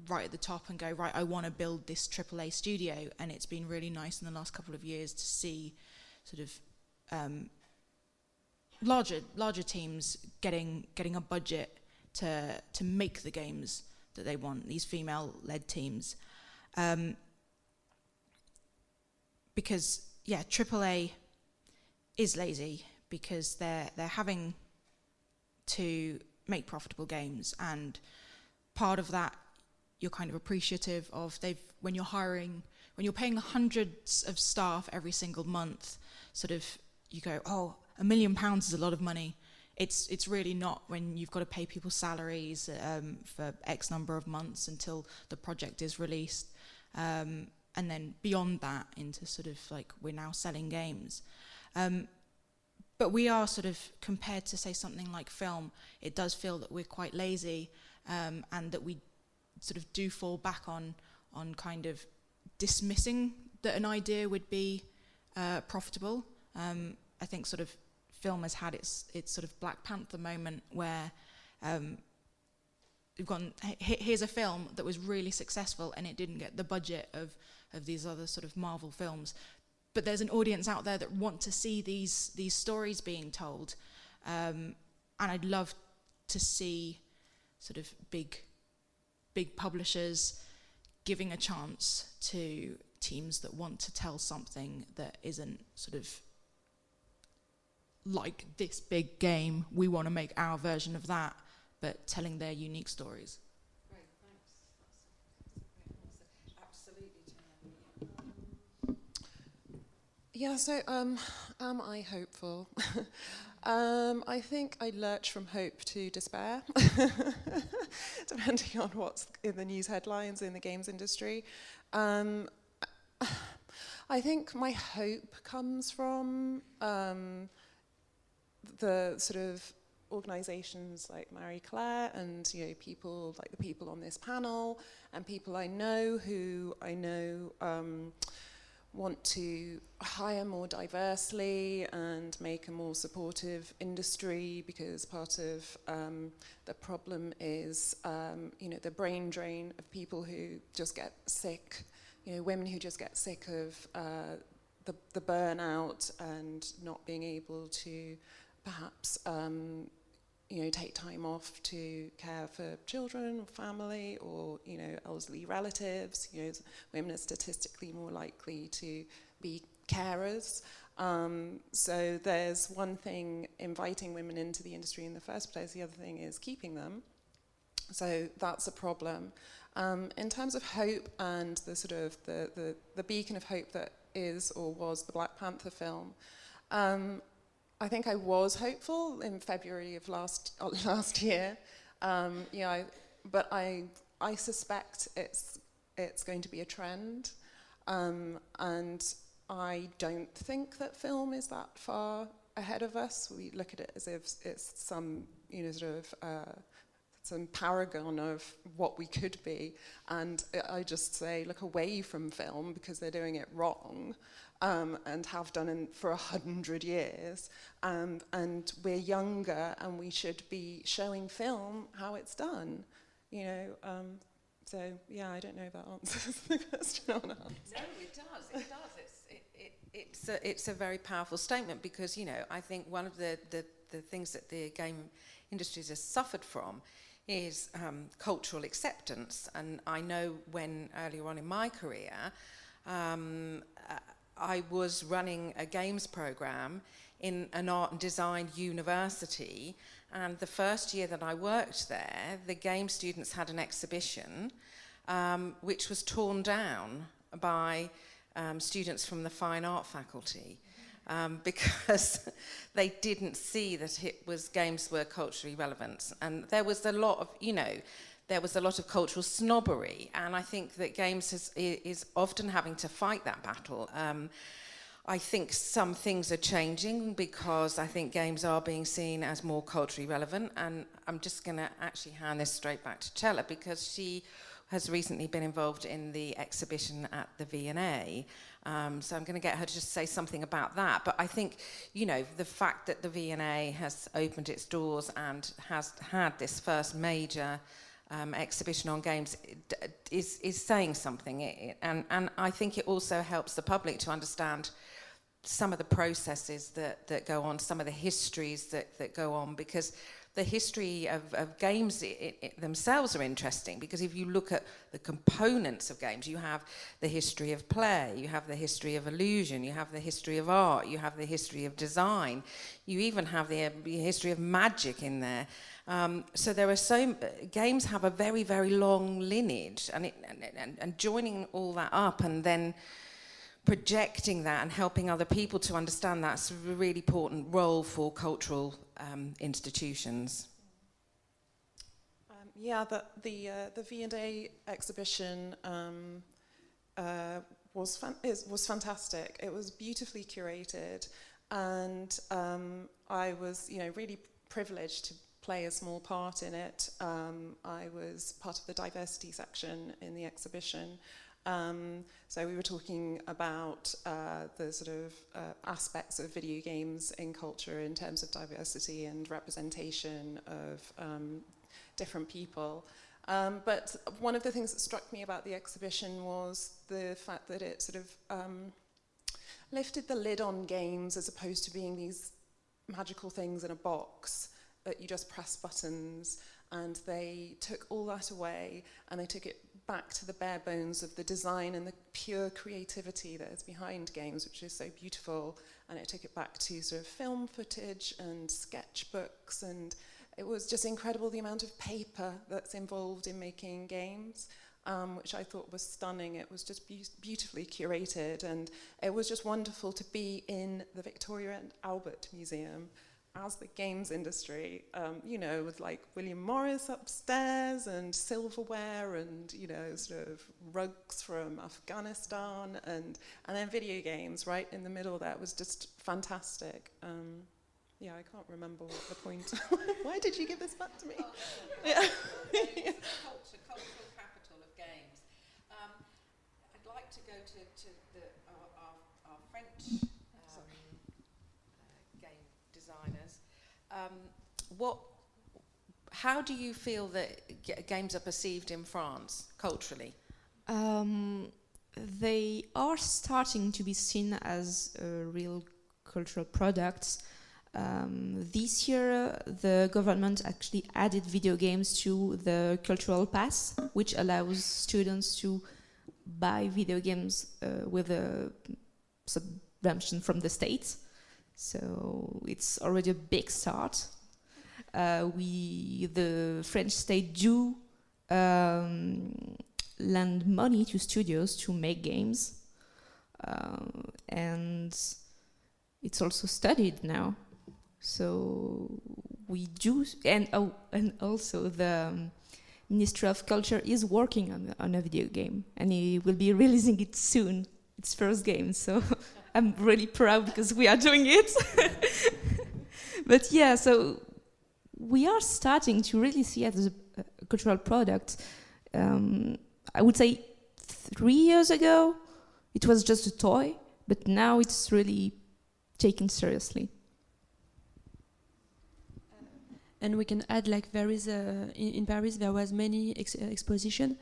C: right at the top and go, right, I want to build this AAA studio. And it's been really nice in the last couple of years to see sort of larger teams getting a budget to make the games that they want, these female-led teams. Because AAA is lazy because they're having to make profitable games, and part of that you're kind of appreciative of. When you're paying hundreds of staff every single month, sort of you go, oh, £1 million is a lot of money. It's really not when you've got to pay people salaries for X number of months until the project is released. And then beyond that into sort of like we're now selling games. But we are sort of, compared to say something like film, it does feel that we're quite lazy, and that we sort of do fall back on kind of dismissing that an idea would be profitable. I think sort of film has had its sort of Black Panther moment where we've gone, here's a film that was really successful and it didn't get the budget of these other sort of Marvel films. But there's an audience out there that want to see these stories being told. And I'd love to see sort of big publishers giving a chance to teams that want to tell something that isn't sort of like this big game, we want to make our version of that, but telling their unique stories.
B: Great, thanks. Absolutely.
F: Yeah, so am I hopeful? I think I lurch from hope to despair, depending on what's in the news headlines in the games industry. I think my hope comes from the sort of organisations like Marie Claire and people like the people on this panel and people I know who want to hire more diversely and make a more supportive industry, because part of the problem is the brain drain of people who just get sick, women who just get sick of the burnout and not being able to perhaps take time off to care for children or family or elderly relatives. Women are statistically more likely to be carers. So there's one thing inviting women into the industry in the first place. The other thing is keeping them. So that's a problem. In terms of hope and the sort of the beacon of hope that is or was the Black Panther film, I think I was hopeful in February of last year, but I suspect it's going to be a trend, and I don't think that film is that far ahead of us. We look at it as if it's some some paragon of what we could be, and I just say look away from film because they're doing it wrong. And have done for 100 years, and we're younger, and we should be showing film how it's done, So yeah, I don't know if that answers the question or not.
B: No, it does. It does. It's a very powerful statement because I think one of the things that the game industries has suffered from is cultural acceptance, and I know when earlier on in my career. I was running a games program in an art and design university, and the first year that I worked there, the game students had an exhibition which was torn down by students from the fine art faculty because they didn't see that games were culturally relevant, and there was a lot of there was a lot of cultural snobbery, and I think that games is often having to fight that battle. I think some things are changing because I think games are being seen as more culturally relevant, and I'm just going to actually hand this straight back to Chella because she has recently been involved in the exhibition at the V&A. So I'm going to get her to just say something about that. But I think, the fact that the V&A has opened its doors and has had this first major exhibition on games is saying something, and I think it also helps the public to understand some of the processes that go on, some of the histories that go on, because the history of games themselves are interesting, because if you look at the components of games, you have the history of play, you have the history of illusion, you have the history of art, you have the history of design, you even have the history of magic in there. So there are games have a very, very long lineage, and joining all that up and then projecting that and helping other people to understand that's a really important role for cultural institutions.
F: The V&A exhibition was fantastic. It was beautifully curated, and I was really privileged to play a small part in it. I was part of the diversity section in the exhibition. So we were talking about the sort of aspects of video games in culture in terms of diversity and representation of different people. But one of the things that struck me about the exhibition was the fact that it sort of lifted the lid on games as opposed to being these magical things in a box that you just press buttons, and they took all that away and they took it back to the bare bones of the design and the pure creativity that is behind games, which is so beautiful, and it took it back to sort of film footage and sketchbooks, and it was just incredible the amount of paper that's involved in making games, which I thought was stunning. It was just beautifully curated, and it was just wonderful to be in the Victoria and Albert Museum as the games industry, with like William Morris upstairs and silverware and, sort of rugs from Afghanistan and then video games right in the middle there. It was just fantastic. Yeah, I can't remember what the point. Why did you give this back to me? Yeah.
B: Cultural capital of games. I'd like to go to our French game designers. How do you feel that games are perceived in France culturally?
D: They are starting to be seen as real cultural products. This year, the government actually added video games to the cultural pass, which allows students to buy video games with a subvention from the state. So it's already a big start. The French state do lend money to studios to make games, and it's also studied now. So we do, and also the Ministry of Culture is working on a video game, and he will be releasing it soon, its first game. So I'm really proud because we are doing it. But yeah, so we are starting to really see it as a cultural product. I would say 3 years ago, it was just a toy, but now it's really taken seriously.
E: And we can add, like, there is in Paris there was many exhibition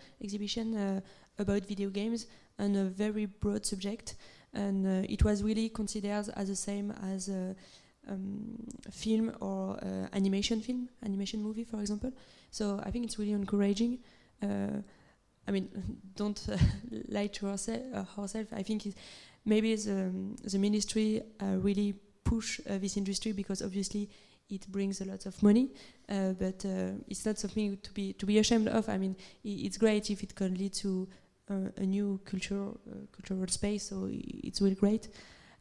E: about video games on a very broad subject, and it was really considered as the same as a film or animation movie, for example. So I think it's really encouraging. I mean, don't lie to ourselves. I think maybe the ministry really push this industry because obviously it brings a lot of money, but it's not something to be ashamed of. I mean, it's great if it can lead to a new cultural space. So it's really great,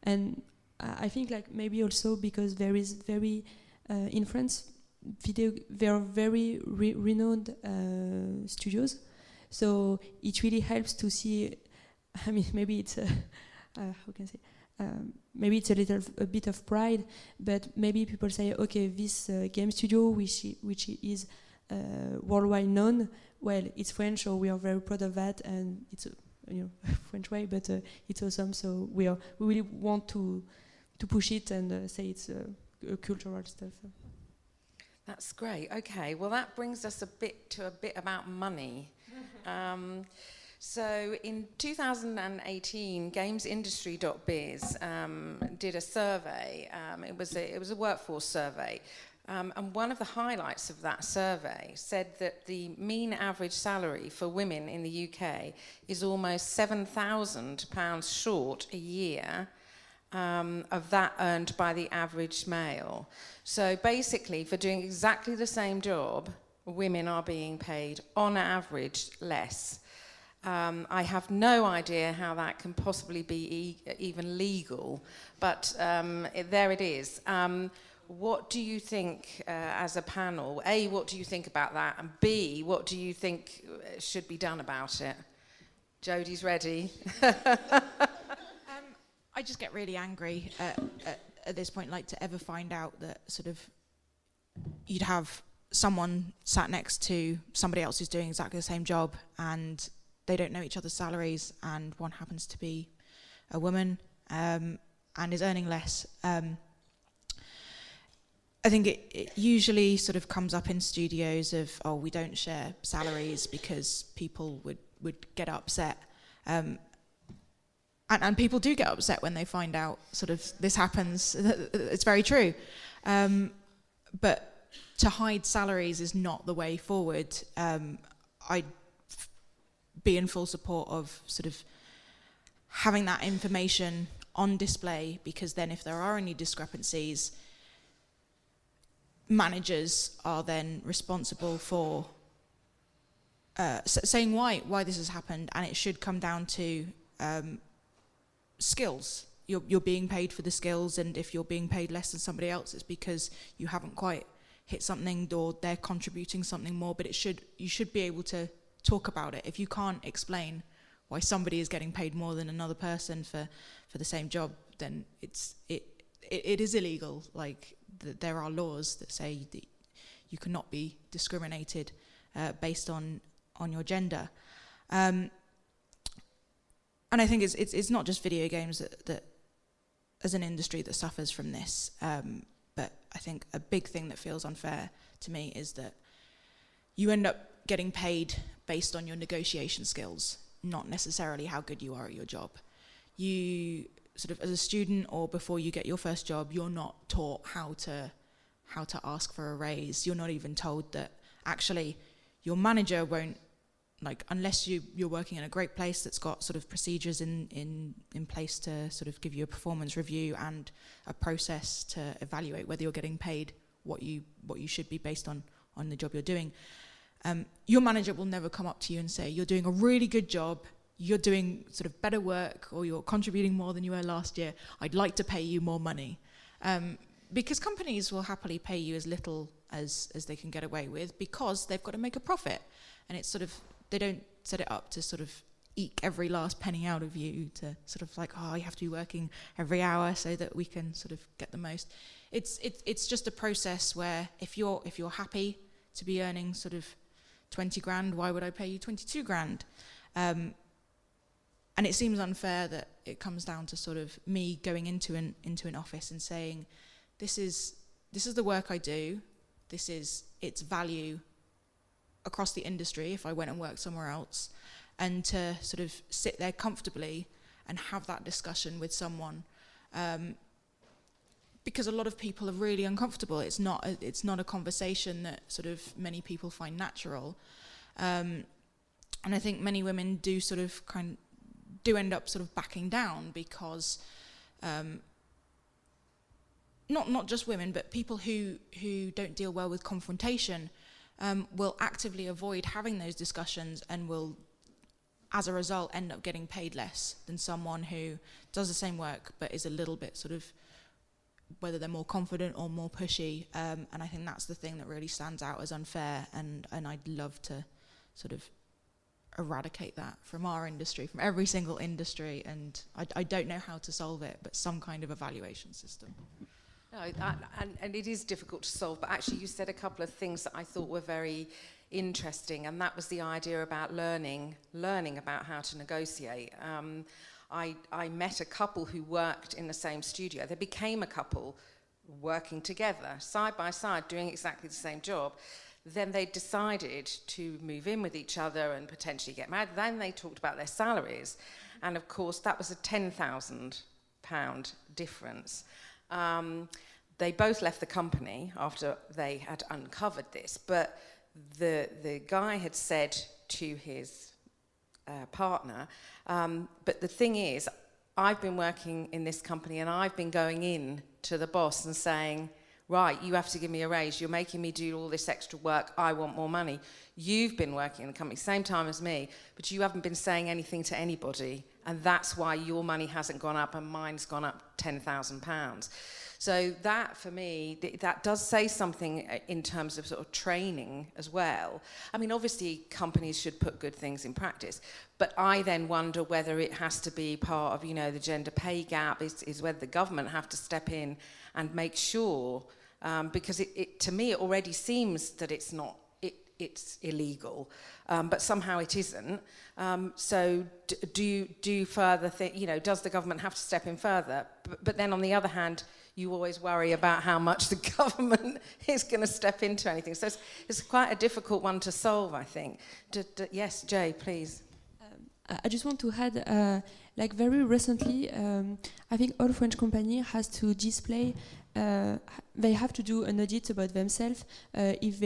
E: and I think, like, maybe also because there is very in France, there are very renowned studios, so it really helps to see. I mean, maybe it's how can I say? Maybe it's a bit of pride, but maybe people say, okay, this game studio, which is worldwide known, well, it's French, so we are very proud of that, and it's French way, but it's awesome. So we really want to push it and say it's cultural stuff.
B: That's great. Okay, well, that brings us a bit about money. So in 2018, gamesindustry.biz did a survey. It was a workforce survey, and one of the highlights of that survey said that the mean average salary for women in the UK is almost £7,000 short a year of that earned by the average male. So basically, for doing exactly the same job, women are being paid on average less. I have no idea how that can possibly be even legal, but there it is. What do you think as a panel? A, what do you think about that? And B, what do you think should be done about it? Jodie's ready.
C: I just get really angry at this point, like, to ever find out that sort of you'd have someone sat next to somebody else who's doing exactly the same job and they don't know each other's salaries, and one happens to be a woman and is earning less. I think it usually sort of comes up in studios of, oh, we don't share salaries because people would get upset. And people do get upset when they find out sort of this happens. It's very true. But to hide salaries is not the way forward. I'd be in full support of sort of having that information on display, because then if there are any discrepancies, managers are then responsible for saying why this has happened, and it should come down to skills. You're being paid for the skills, and if you're being paid less than somebody else, it's because you haven't quite hit something or they're contributing something more. But you should be able to talk about it. If you can't explain why somebody is getting paid more than another person for the same job, then it is illegal. Like, there are laws that say that you cannot be discriminated based on your gender. And I think it's not just video games that as an industry that suffers from this, but I think a big thing that feels unfair to me is that you end up getting paid based on your negotiation skills, not necessarily how good you are at your job. You sort of, as a student or before you get your first job, you're not taught how to ask for a raise. You're not even told that actually your manager won't, like, unless you're working in a great place that's got sort of procedures in place to sort of give you a performance review and a process to evaluate whether you're getting paid what you should be based on the job you're doing. Your manager will never come up to you and say, you're doing a really good job, you're doing sort of better work, or you're contributing more than you were last year, I'd like to pay you more money. Because companies will happily pay you as little as they can get away with because they've got to make a profit. And it's sort of, they don't set it up to sort of eke every last penny out of you, to sort of like, oh, you have to be working every hour so that we can sort of get the most. It's just a process where if you're happy to be earning sort of 20 grand, why would I pay you 22 grand? And it seems unfair that it comes down to sort of me going into an office and saying, this is the work I do, this is its value across the industry if I went and worked somewhere else, and to sort of sit there comfortably and have that discussion with someone, because a lot of people are really uncomfortable. It's not a conversation that sort of many people find natural, and I think many women do sort of do end up sort of backing down because not just women, but people who don't deal well with confrontation will actively avoid having those discussions and will, as a result, end up getting paid less than someone who does the same work but is a little bit sort of, whether they're more confident or more pushy. And I think that's the thing that really stands out as unfair, and I'd love to sort of eradicate that from our industry, from every single industry, and I don't know how to solve it, but some kind of evaluation system.
B: No, and it is difficult to solve, but actually you said a couple of things that I thought were very interesting, and that was the idea about learning about how to negotiate. I met a couple who worked in the same studio. They became a couple working together, side by side, doing exactly the same job. Then they decided to move in with each other and potentially get married. Then they talked about their salaries. And of course, that was a £10,000 difference. They both left the company after they had uncovered this, but the guy had said to his partner, but the thing is, I've been working in this company and I've been going in to the boss and saying, right, you have to give me a raise, you're making me do all this extra work, I want more money. You've been working in the company same time as me, but you haven't been saying anything to anybody, and that's why your money hasn't gone up and mine's gone up £10,000. So that, for me, that does say something in terms of sort of training as well. I mean, obviously, companies should put good things in practice, but I then wonder whether it has to be part of, the gender pay gap, is whether the government have to step in and make sure, because it to me, it already seems that it's not, it's illegal, but somehow it isn't. So do further does the government have to step in further? But then on the other hand, you always worry about how much the government is going to step into anything. So it's quite a difficult one to solve, I think. Yes, Jay, please.
E: I just want to add, like very recently, I think all French companies has to display, they have to do an audit about themselves if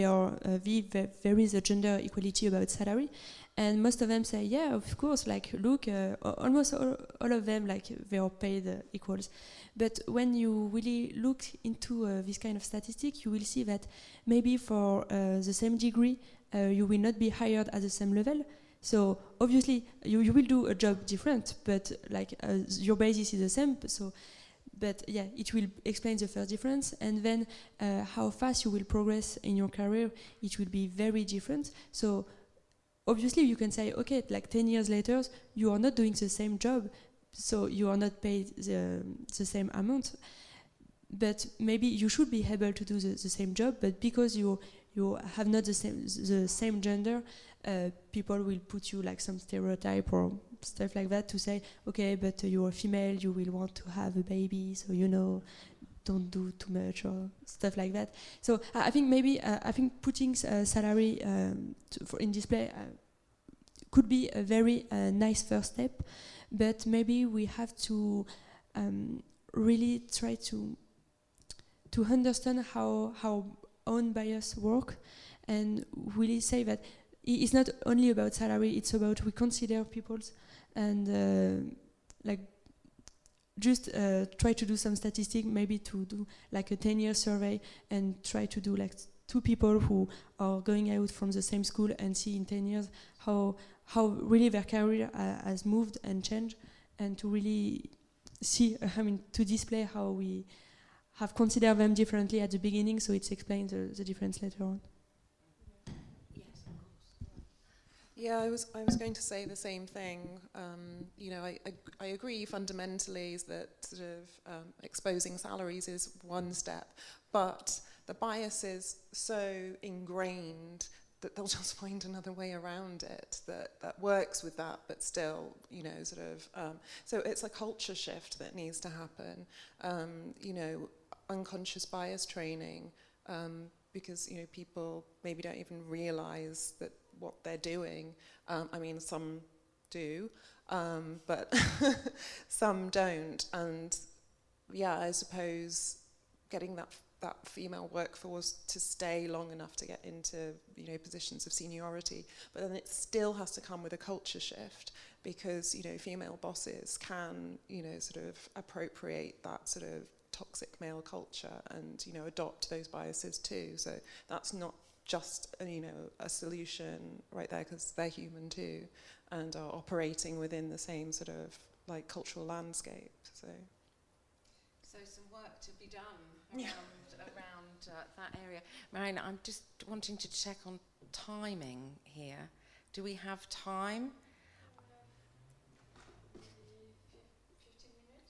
E: there is a gender equality about salary. And most of them say, yeah, of course, like, look, almost all of them, like, they are paid equals. But when you really look into this kind of statistic, you will see that maybe for the same degree, you will not be hired at the same level. So obviously, you will do a job different, but like your basis is the same. So, but yeah, it will explain the first difference, and then how fast you will progress in your career, it will be very different. So obviously, you can say, okay, like 10 years later, you are not doing the same job, so you are not paid the same amount. but maybe you should be able to do the same job, but because you have not the same gender, people will put you like some stereotype or stuff like that to say, okay, but you're a female, you will want to have a baby, so don't do too much or stuff like that. So I think maybe putting salary in display could be a very nice first step, but maybe we have to really try to understand how own bias work, and really say that it's not only about salary, it's about we consider people's, and just try to do some statistic, maybe to do like a 10-year survey and try to do like 2 people who are going out from the same school and see in 10 years how really their career has moved and changed, and to really see, to display how we have considered them differently at the beginning, so it explains the difference later on.
B: Yes, of course.
F: Yeah, I was going to say the same thing. I agree fundamentally that sort of exposing salaries is one step, but the bias is so ingrained that they'll just find another way around it that works with that, but still, so it's a culture shift that needs to happen. Unconscious bias training, because people maybe don't even realize that what they're doing. Some do, but some don't. And yeah, I suppose getting that female workforce to stay long enough to get into positions of seniority, but then it still has to come with a culture shift, because female bosses can sort of appropriate that sort of toxic male culture and adopt those biases too. So that's not just a solution right there, because they're human too and are operating within the same sort of like cultural landscape. So
B: some work to be done around that area. Marina, I'm just wanting to check on timing here. Do we have time? 15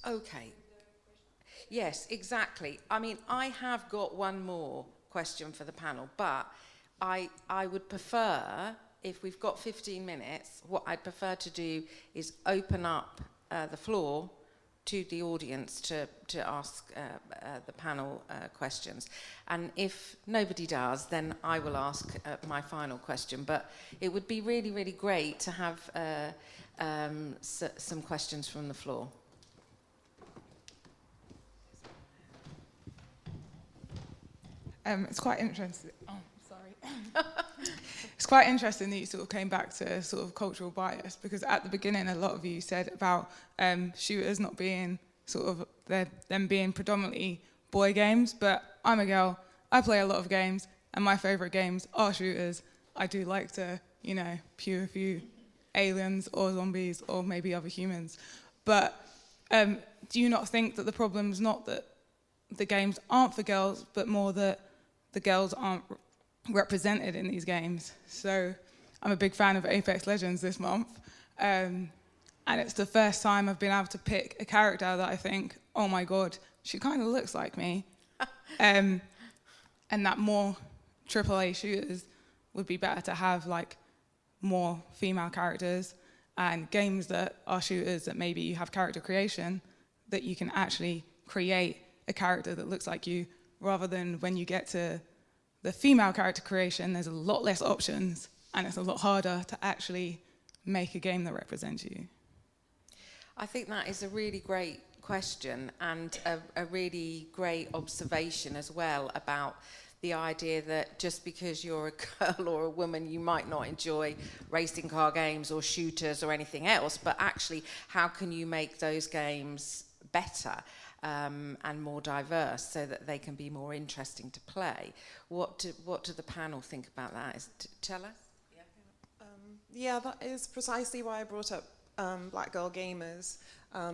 B: minutes. Okay. Yes, exactly. I have got one more question for the panel, but I would prefer, if we've got 15 minutes, what I'd prefer to do is open up the floor to the audience to ask the panel questions. And if nobody does, then I will ask my final question. But it would be really, really great to have some questions from the floor.
G: It's quite interesting. Oh, sorry. It's quite interesting that you sort of came back to sort of cultural bias, because at the beginning, a lot of you said about shooters not being sort of them being predominantly boy games. But I'm a girl. I play a lot of games, and my favourite games are shooters. I do like to, pew a few aliens or zombies or maybe other humans. But do you not think that the problem is not that the games aren't for girls, but more that the girls aren't represented in these games? So I'm a big fan of Apex Legends this month, and it's the first time I've been able to pick a character that I think, oh my god, she kind of looks like me. And that more AAA shooters would be better to have like more female characters, and games that are shooters that maybe you have character creation, that you can actually create a character that looks like you, rather than when you get to the female character creation, there's a lot less options and it's a lot harder to actually make a game that represents you.
B: I think that is a really great question, and a really great observation as well about the idea that just because you're a girl or a woman, you might not enjoy racing car games or shooters or anything else, but actually how can you make those games better and more diverse so that they can be more interesting to play? What do the panel think about that? Tell us.
F: Yeah, that is precisely why I brought up Black Girl Gamers,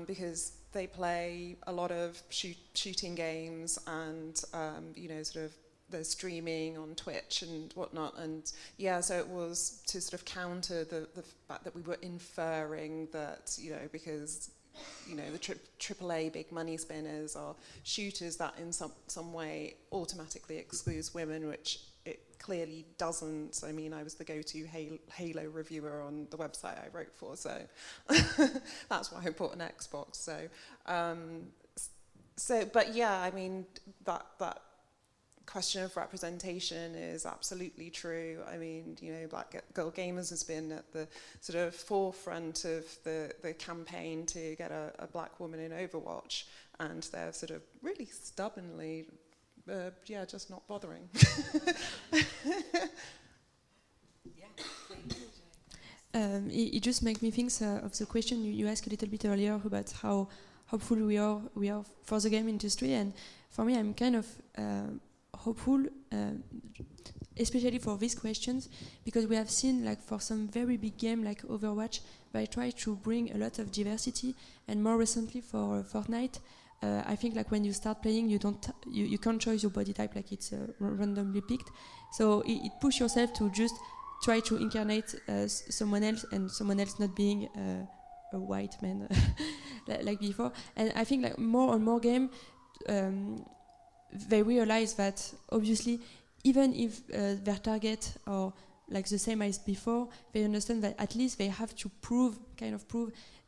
F: because they play a lot of shooting games, and sort of the streaming on Twitch and whatnot. And yeah, so it was to sort of counter the fact that we were inferring that because the AAA big money spinners are shooters that in some way automatically excludes women, which it clearly doesn't. I mean, I was the go-to Halo reviewer on the website I wrote for, so that's why I bought an Xbox. But yeah, I mean, that question of representation is absolutely true. I mean, Black Girl Gamers has been at the sort of forefront of the campaign to get a black woman in Overwatch, and they're sort of really stubbornly, just not bothering.
E: It just makes me think of the question you asked a little bit earlier about how hopeful we are for the game industry, and for me, I'm kind of hopeful, especially for these questions, because we have seen, like, for some very big game like Overwatch, they try to bring a lot of diversity, and more recently for Fortnite, I think, like, when you start playing, you can't choose your body type, like it's randomly picked, so it pushes yourself to just try to incarnate someone else, and someone else not being a white man like before. And I think, like, more and more game, they realize that obviously even if their target are like the same as before, they understand that at least they have to prove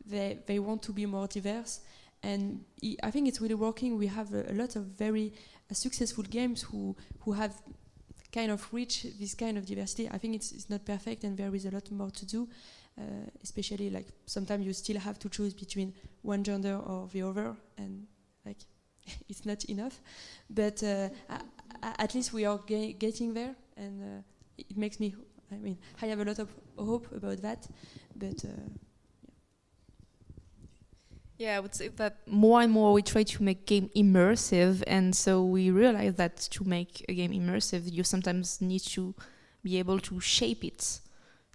E: they want to be more diverse. And I think it's really working. We have a lot of very successful games who have kind of reached this kind of diversity. I think it's not perfect, and there is a lot more to do, especially, like, sometimes you still have to choose between one gender or the other, and, like, it's not enough. But at least we are getting there, and it makes me, I mean, I have a lot of hope about that, but
D: Yeah, I would say that more and more we try to make game immersive, and so we realize that to make a game immersive, you sometimes need to be able to shape it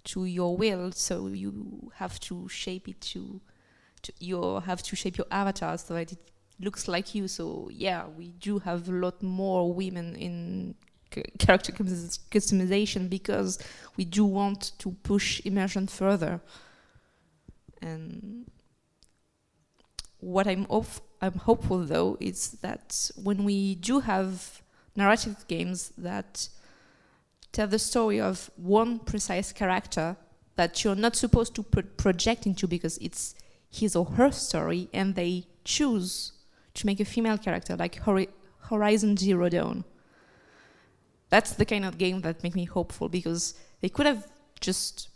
D: to your will. So you have to shape it you have to shape your avatar so that it looks like you. So yeah, we do have a lot more women in character customization because we do want to push immersion further. And what I'm hopeful though is that when we do have narrative games that tell the story of one precise character that you're not supposed to project into because it's his or her story, and they choose to make a female character, like Horizon Zero Dawn. That's the kind of game that makes me hopeful, because they could have just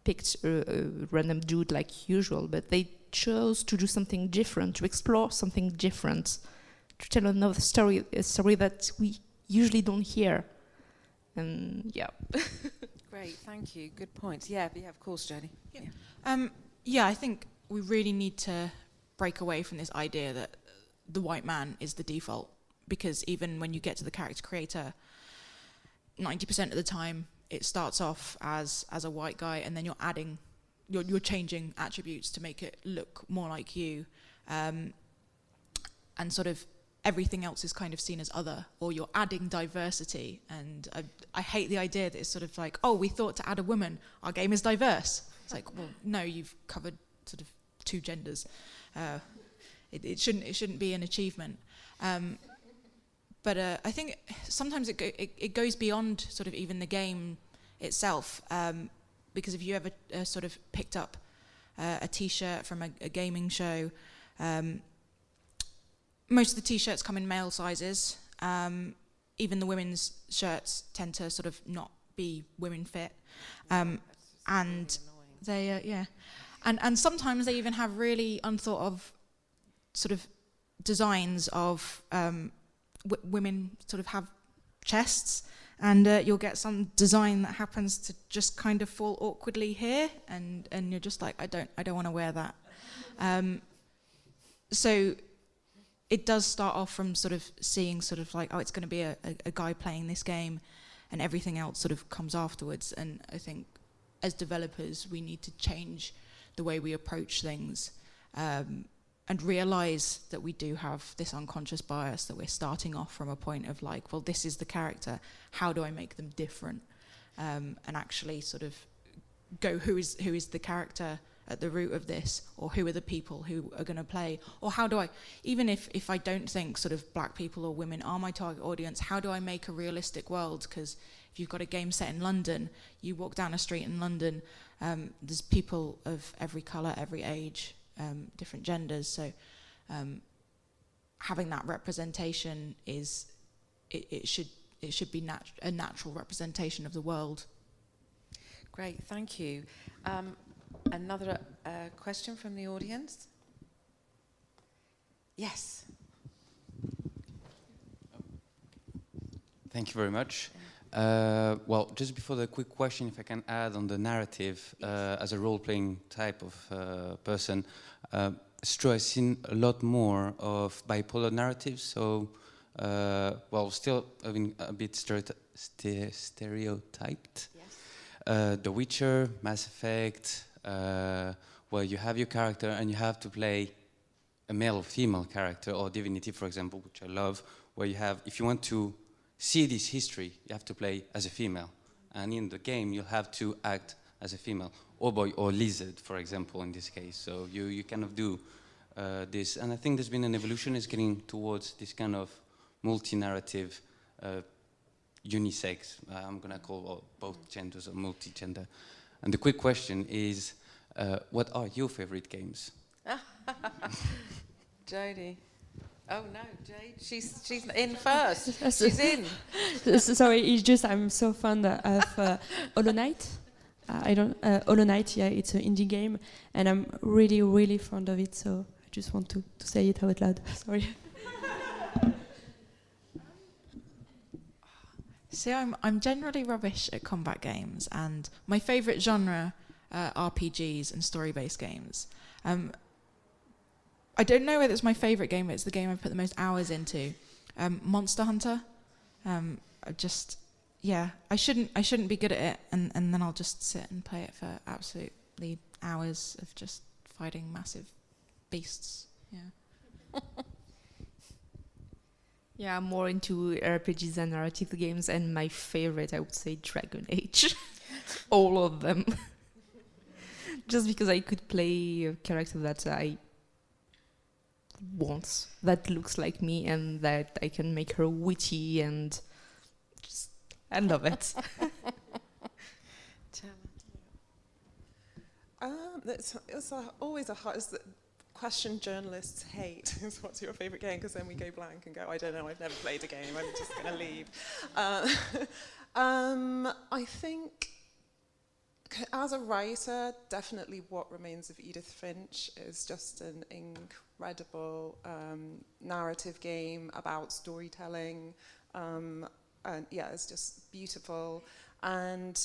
D: picked a random dude like usual, but they chose to do something different, to explore something different, to tell another story, a story that we usually don't hear. And yeah.
B: Great, thank you. Good points. Yeah, of course, Jodie.
C: Yeah, I think we really need to break away from this idea that the white man is the default, because even when you get to the character creator, 90% of the time it starts off as a white guy, and then you're changing attributes to make it look more like you, and sort of everything else is kind of seen as other, or you're adding diversity. And I hate the idea that it's sort of like, oh, we thought to add a woman, our game is diverse. It's like, well, no, you've covered sort of two genders. It shouldn't be an achievement. But I think sometimes it goes beyond sort of even the game itself, because if you ever sort of picked up a T-shirt from a gaming show, most of the T-shirts come in male sizes. Even the women's shirts tend to sort of not be women fit, and they and sometimes they even have really unthought of sort of designs of women sort of have chests, and you'll get some design that happens to just kind of fall awkwardly here, and you're just like, I don't want to wear that. So it does start off from sort of seeing sort of like, oh, it's going to be a guy playing this game, and everything else sort of comes afterwards. And I think as developers, we need to change the way we approach things, and realize that we do have this unconscious bias, that we're starting off from a point of like, well, this is the character, how do I make them different? And actually sort of go, who is the character at the root of this, or who are the people who are going to play, or how do I, even if I don't think sort of black people or women are my target audience, how do I make a realistic world? Because if you've got a game set in London, you walk down a street in London, there's people of every colour, every age, different genders, so having that representation is, it should be a natural representation of the world.
B: Great, thank you. Another question from the audience? Yes.
H: Thank you very much. Well, just before the quick question, if I can add on the narrative, as a role-playing type of person, it's true, I've seen a lot more of bipolar narratives, so, well, still having a bit stereotyped.
B: Yes.
H: The Witcher, Mass Effect, where you have your character and you have to play a male or female character, or Divinity, for example, which I love, where you have, if you want to see this history, you have to play as a female. And in the game, you'll have to act as a female. Or boy, or lizard, for example, in this case. So you kind of do this. And I think there's been an evolution, is getting towards this kind of multi-narrative, unisex, I'm going to call both genders or multi-gender. And the quick question is, what are your favorite games?
B: Jodie. Oh no, Jade, she's in first. She's in.
E: Sorry, it's just I'm so fond of Hollow Knight. Hollow Knight, yeah, it's an indie game, and I'm really, really fond of it. So I just want to say it out loud. Sorry.
C: See, I'm generally rubbish at combat games, and my favourite genre are RPGs and story-based games. I don't know whether it's my favourite game, but it's the game I've put the most hours into. Monster Hunter. I shouldn't be good at it, and then I'll just sit and play it for absolutely hours of just fighting massive beasts. Yeah.
D: Yeah, I'm more into RPGs and narrative games, and my favorite, I would say, Dragon Age. All of them. Just because I could play a character that I want, that looks like me, and that I can make her witty, and just, I love it.
F: It's always a hard question journalists hate is what's your favourite game, because then we go blank and go, I don't know, I've never played a game, I'm just going to leave. I think as a writer, definitely What Remains of Edith Finch is just an incredible narrative game about storytelling, and yeah, it's just beautiful. And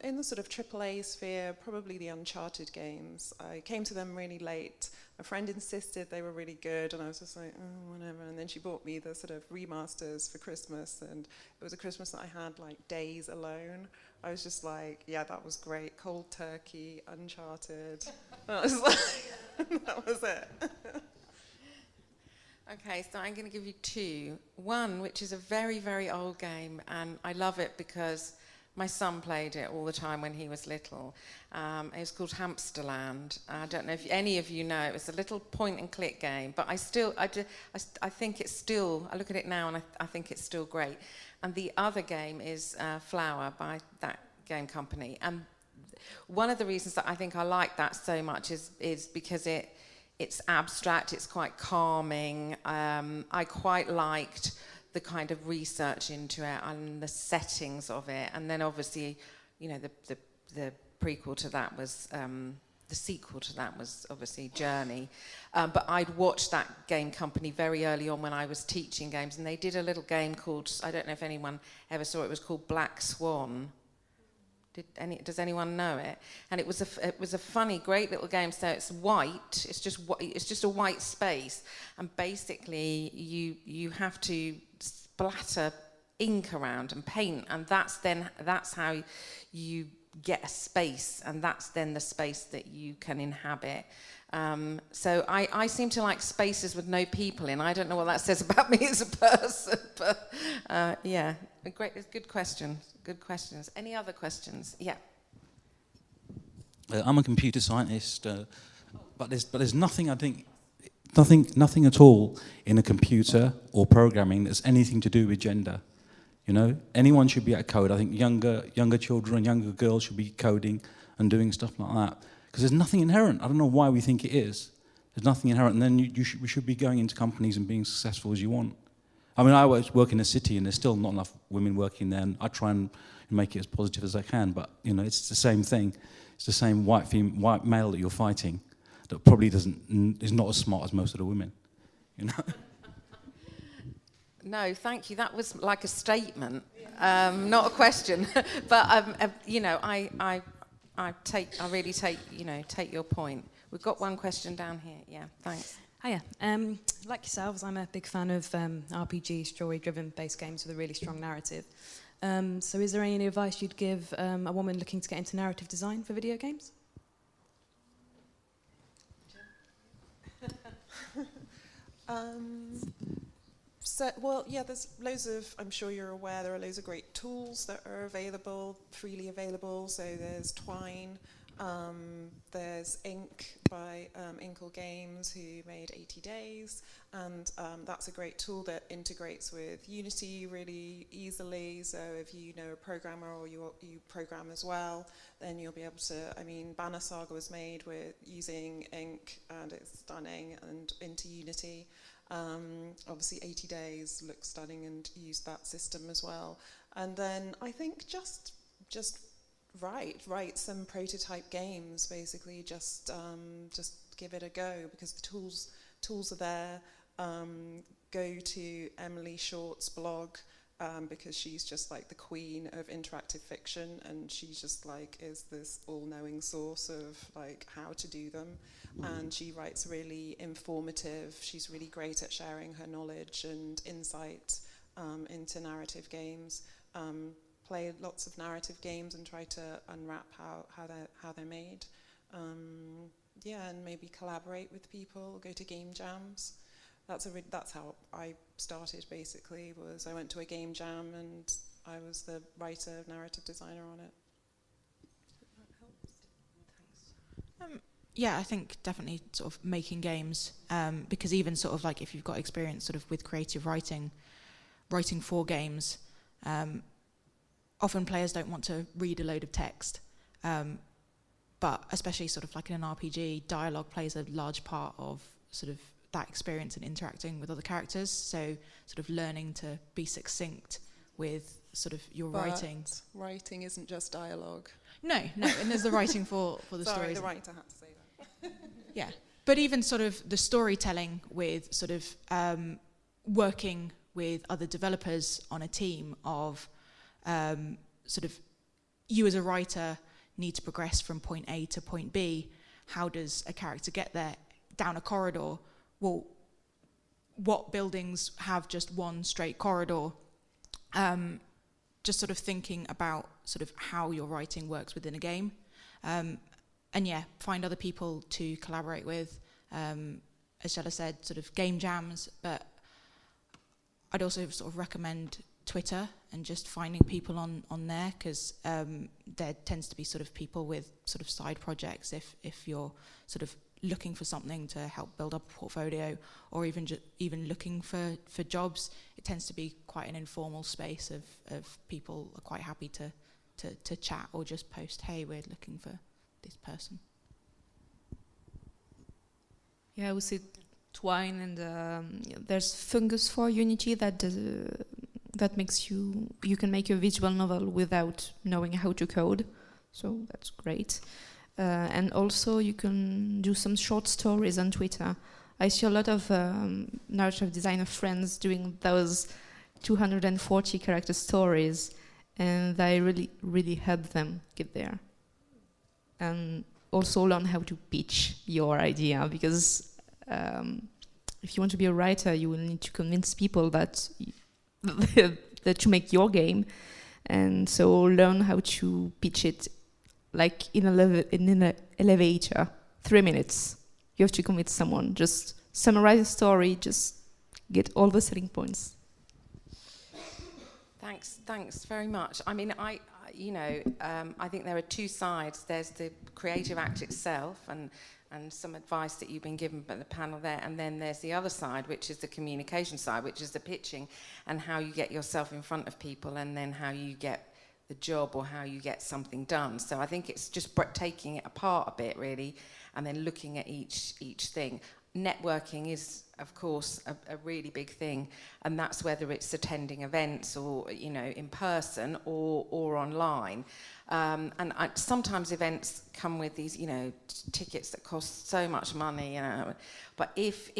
F: in the sort of AAA sphere, probably the Uncharted games. I came to them really late. A friend insisted they were really good, and I was just like, oh, whatever. And then she bought me the sort of remasters for Christmas, and it was a Christmas that I had like days alone. I was just like, yeah, that was great. Cold Turkey, Uncharted. I was like, that was it.
B: Okay, so I'm going to give you two. One, which is a very, very old game, and I love it because my son played it all the time when he was little. It was called Hamsterland. I don't know if any of you know. It was a little point-and-click game, but I think it's still, I look at it now and I think it's still great. And the other game is Flower by that game company. And one of the reasons that I think I like that so much is because it's abstract, it's quite calming. I quite liked the kind of research into it and the settings of it, and then obviously, you know, the prequel to that was the sequel to that was obviously Journey. But I'd watched that game company very early on when I was teaching games, and they did a little game called, I don't know if anyone ever saw it, was called Black Swan. Does anyone know it? And it was a funny, great little game. So it's white. It's just a white space, and basically you have to splatter ink around and paint, and that's how you get a space, and that's then the space that you can inhabit. So I seem to like spaces with no people in. I don't know what that says about me as a person, but yeah, good questions. Good questions. Any other questions? Yeah.
I: I'm a computer scientist, but there's nothing, I think, nothing at all in a computer or programming that's anything to do with gender. You know, anyone should be able to code. I think younger children, younger girls should be coding and doing stuff like that, because there's nothing inherent. I don't know why we think it is. There's nothing inherent, and then we should be going into companies and being successful as you want. I mean, I work in a city, and there's still not enough women working there, and I try and make it as positive as I can. But you know, it's the same thing. It's the same white male that you're fighting that probably is not as smart as most of the women. You know.
B: No, thank you. That was like a statement, not a question. But you know, I really take your point. We've got one question down here. Yeah, thanks.
J: Hiya. Like yourselves, I'm a big fan of RPG, story-driven based games with a really strong narrative. So is there any advice you'd give a woman looking to get into narrative design for video games?
F: Well, yeah, there's loads of, I'm sure you're aware, there are loads of great tools that are available, freely available. So there's Twine, there's Ink by Inkle Games, who made 80 Days, and that's a great tool that integrates with Unity really easily. So if you know a programmer or you program as well, then you'll be able to, I mean, Banner Saga was made with using Ink, and it's stunning, and into Unity. Obviously 80 Days looks stunning and used that system as well. And then I think just write some prototype games, basically. Just give it a go, because the tools are there. Go to Emily Short's blog, because she's just like the queen of interactive fiction, and she just like is this all-knowing source of like how to do them. And she writes really informative. She's really great at sharing her knowledge and insight into narrative games. Play lots of narrative games and try to unwrap how they're made. Yeah, and maybe collaborate with people. Go to game jams. That's how I started. Basically, was I went to a game jam and I was the writer, narrative designer on it.
C: Yeah, I think definitely sort of making games, because even sort of like if you've got experience sort of with creative writing for games, often players don't want to read a load of text, but especially sort of like in an RPG, dialogue plays a large part of sort of that experience and interacting with other characters. So sort of learning to be succinct with sort of your writing.
F: Writing isn't just dialogue.
C: No, and there's the writing for the
F: Sorry,
C: stories.
F: the writer had to say that.
C: Yeah, but even sort of the storytelling with sort of working with other developers on a team of sort of you as a writer need to progress from point A to point B. How does a character get there? Down a corridor. Well, what buildings have just one straight corridor? Just sort of thinking about sort of how your writing works within a game. And yeah, find other people to collaborate with. As Shella said, sort of game jams, but I'd also sort of recommend Twitter and just finding people on there, because there tends to be sort of people with sort of side projects if you're sort of looking for something to help build up a portfolio, or even looking for jobs. It tends to be quite an informal space of people are quite happy to chat or just post, hey, we're looking for this person.
D: Yeah, I would say Twine, and there's Fungus for Unity that makes you can make a visual novel without knowing how to code, so that's great. And also you can do some short stories on Twitter. I see a lot of narrative designer friends doing those 240 character stories, and I really help them get there. And also learn how to pitch your idea, because if you want to be a writer, you will need to convince people that that you make your game, and so learn how to pitch it, like in an elevator, 3 minutes. You have to convince someone. Just summarize a story. Just get all the selling points.
B: Thanks very much. I mean, I think there are two sides. There's the creative act itself and some advice that you've been given by the panel there, and then there's the other side, which is the communication side, which is the pitching and how you get yourself in front of people, and then how you get the job or how you get something done. So I think it's just taking it apart a bit, really, and then looking at each thing. Networking is, of course, a really big thing, and that's whether it's attending events or, in person or online. And sometimes events come with these, tickets that cost so much money, But if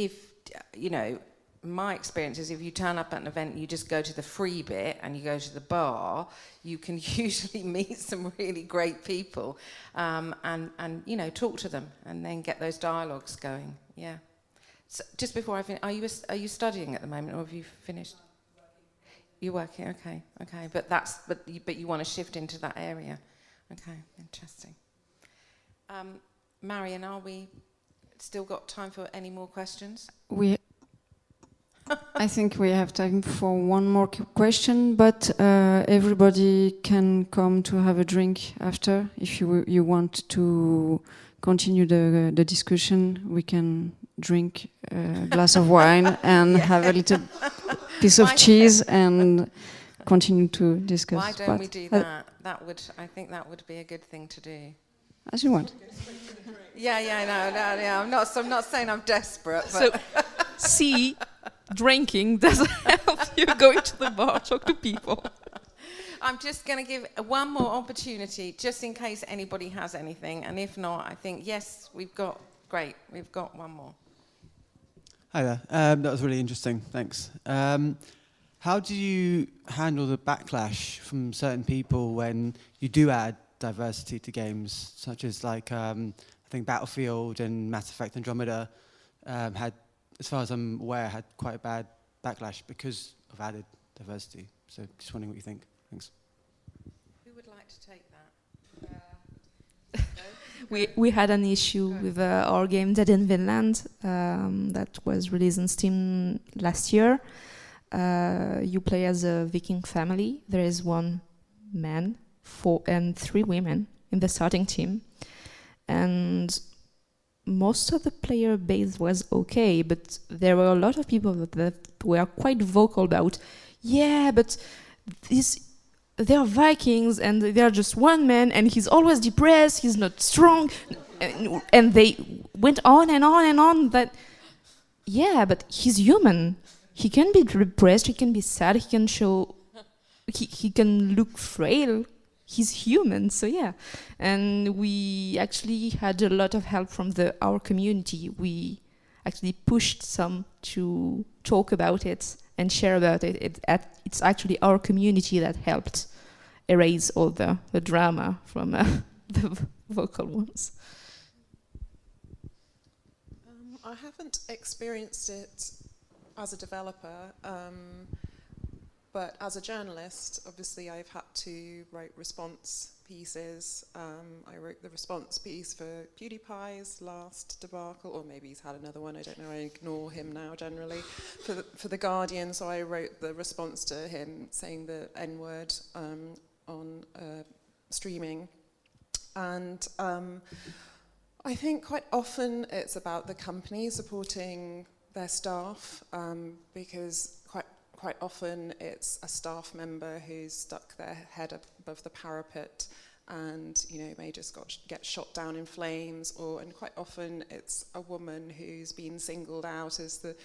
B: my experience is if you turn up at an event and you just go to the free bit and you go to the bar, you can usually meet some really great people, and talk to them and then get those dialogues going. Yeah. So just before I finish, are you studying at the moment, or have you finished? You're working. Okay. But you want to shift into that area. Okay, interesting. Marion, are we still got time for any more questions?
K: I think we have time for one more question, but everybody can come to have a drink after. If you want to continue the discussion, we can drink a glass of wine and have a little piece of cheese and continue to discuss.
B: Why don't we do that? I think that would be a good thing to do.
K: As you want.
B: Yeah. I'm not saying I'm desperate, but
D: so see, drinking doesn't help you going to the bar, talk to people.
B: I'm just going to give one more opportunity, just in case anybody has anything, and if not, I think yes, we've got one more.
L: Hi there. That was really interesting. Thanks. How do you handle the backlash from certain people when you do add diversity to games, such as I think Battlefield and Mass Effect Andromeda had, as far as I'm aware, had quite a bad backlash because of added diversity. So just wondering what you think. Thanks.
B: Who would like to take that?
D: We had an issue with our game Dead in Vinland that was released on Steam last year. You play as a Viking family. There is one man, 4 and 3 women in the starting team, and most of the player base was okay, but there were a lot of people that were quite vocal about, but they're Vikings and they're just one man and he's always depressed, he's not strong, and they went on and on and on that, but he's human. He can be depressed, he can be sad, he can show, he can look frail. He's human, so yeah. And we actually had a lot of help from our community. We actually pushed some to talk about it and share about it. It's actually our community that helped erase all the drama from the vocal ones.
F: I haven't experienced it as a developer, but as a journalist, obviously I've had to write response pieces. I wrote the response piece for PewDiePie's last debacle, or maybe he's had another one, I don't know, I ignore him now generally, for The Guardian, so I wrote the response to him saying the N-word on streaming. And I think quite often it's about the company supporting their staff, because quite often it's a staff member who's stuck their head above the parapet and may just get shot down in flames, and quite often it's a woman who's been singled out as the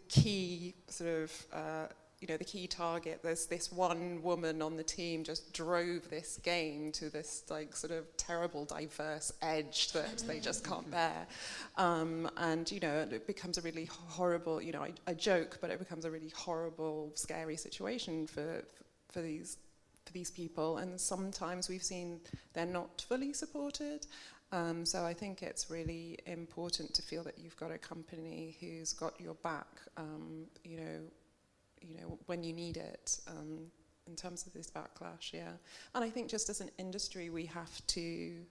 F: key sort of the key target. There's this one woman on the team just drove this game to this sort of terrible diverse edge that they just can't bear, and it becomes a really horrible. I joke, but it becomes a really horrible, scary situation for these people. And sometimes we've seen they're not fully supported. So I think it's really important to feel that you've got a company who's got your back. When you need it, in terms of this backlash, And I think just as an industry, we have to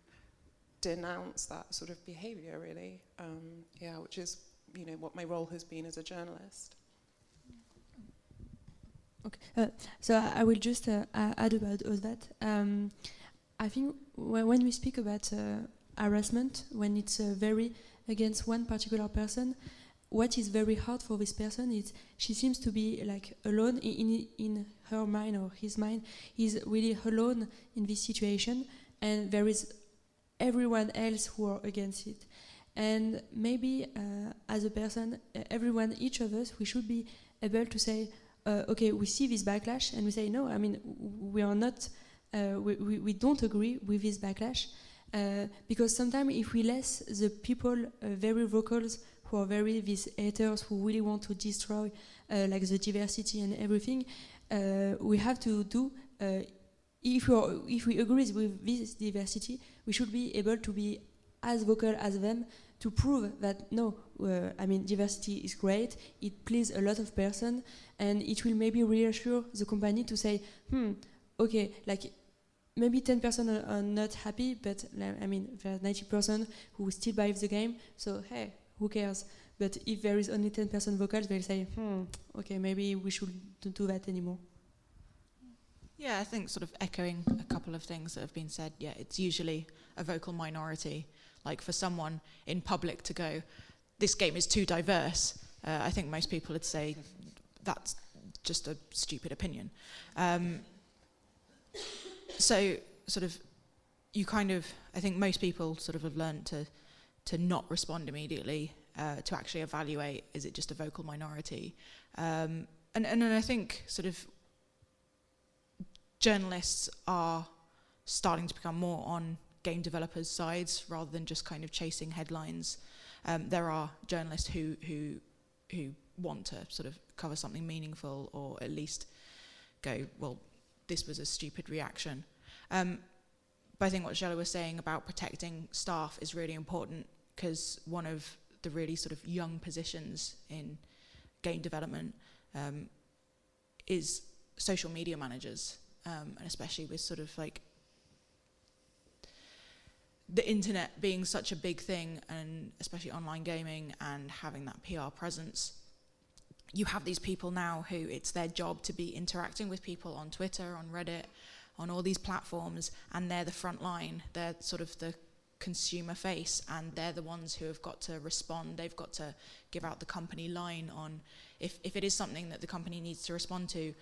F: denounce that sort of behaviour, really, which is, what my role has been as a journalist.
E: Okay. So I will just add about all that. I think when we speak about harassment, when it's very against one particular person, what is very hard for this person is she seems to be like alone in her mind or his mind. He's really alone in this situation, and there is everyone else who are against it. And maybe as a person, everyone, each of us, we should be able to say, okay, we see this backlash, and we say, no, I mean, we are not, we don't agree with this backlash, because sometimes if we let the people very vocal, who are very these haters who really want to destroy like the diversity and everything, we have to do, if we agree with this diversity, we should be able to be as vocal as them to prove that no, I mean, diversity is great, it pleases a lot of person, and it will maybe reassure the company to say, okay, like maybe 10% are not happy, but I mean, there are 90% who still buy the game, so hey, who cares? But if there is only 10% vocals, they'll say, okay, maybe we shouldn't do that anymore.
C: Yeah, I think sort of echoing a couple of things that have been said, yeah, it's usually a vocal minority. Like for someone in public to go, this game is too diverse, I think most people would say that's just a stupid opinion. So sort of, you kind of, I think most people sort of have learned to not respond immediately, to actually evaluate, is it just a vocal minority? And I think sort of journalists are starting to become more on game developers' sides rather than just kind of chasing headlines. There are journalists who want to sort of cover something meaningful, or at least go, well, this was a stupid reaction. But I think what Jella was saying about protecting staff is really important, because one of the really sort of young positions in game development is social media managers, and especially with sort of like the internet being such a big thing, and especially online gaming and having that PR presence, you have these people now who it's their job to be interacting with people on Twitter, on Reddit, on all these platforms, and they're the front line, they're sort of the consumer face, and they're the ones who have got to respond. They've got to give out the company line on if it is something that the company needs to respond to,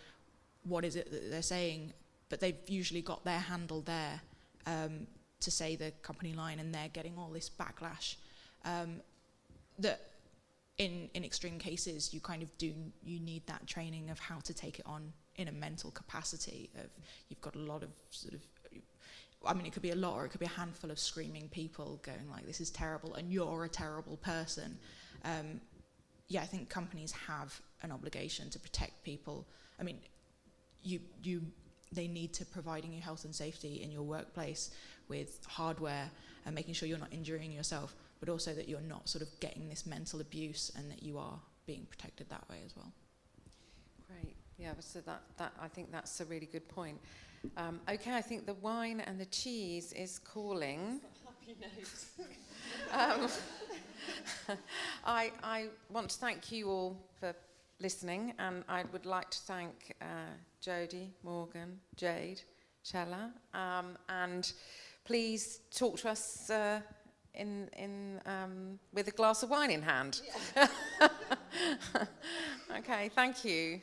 C: what is it that they're saying, but they've usually got their handle there to say the company line, and they're getting all this backlash that in extreme cases you kind of you need that training of how to take it on in a mental capacity of, you've got a lot of sort of, I mean, it could be a lot, or it could be a handful of screaming people going like, this is terrible and you're a terrible person. Yeah, I think companies have an obligation to protect people. I mean, they need to providing you health and safety in your workplace with hardware and making sure you're not injuring yourself, but also that you're not sort of getting this mental abuse, and that you are being protected that way as well.
B: Great. Yeah, so that I think that's a really good point. Okay, I think the wine and the cheese is calling.
F: Happy note.
B: I want to thank you all for listening, and I would like to thank Jodie, Morgan, Jade, Chella, and please talk to us with a glass of wine in hand. Yeah. Okay, thank you.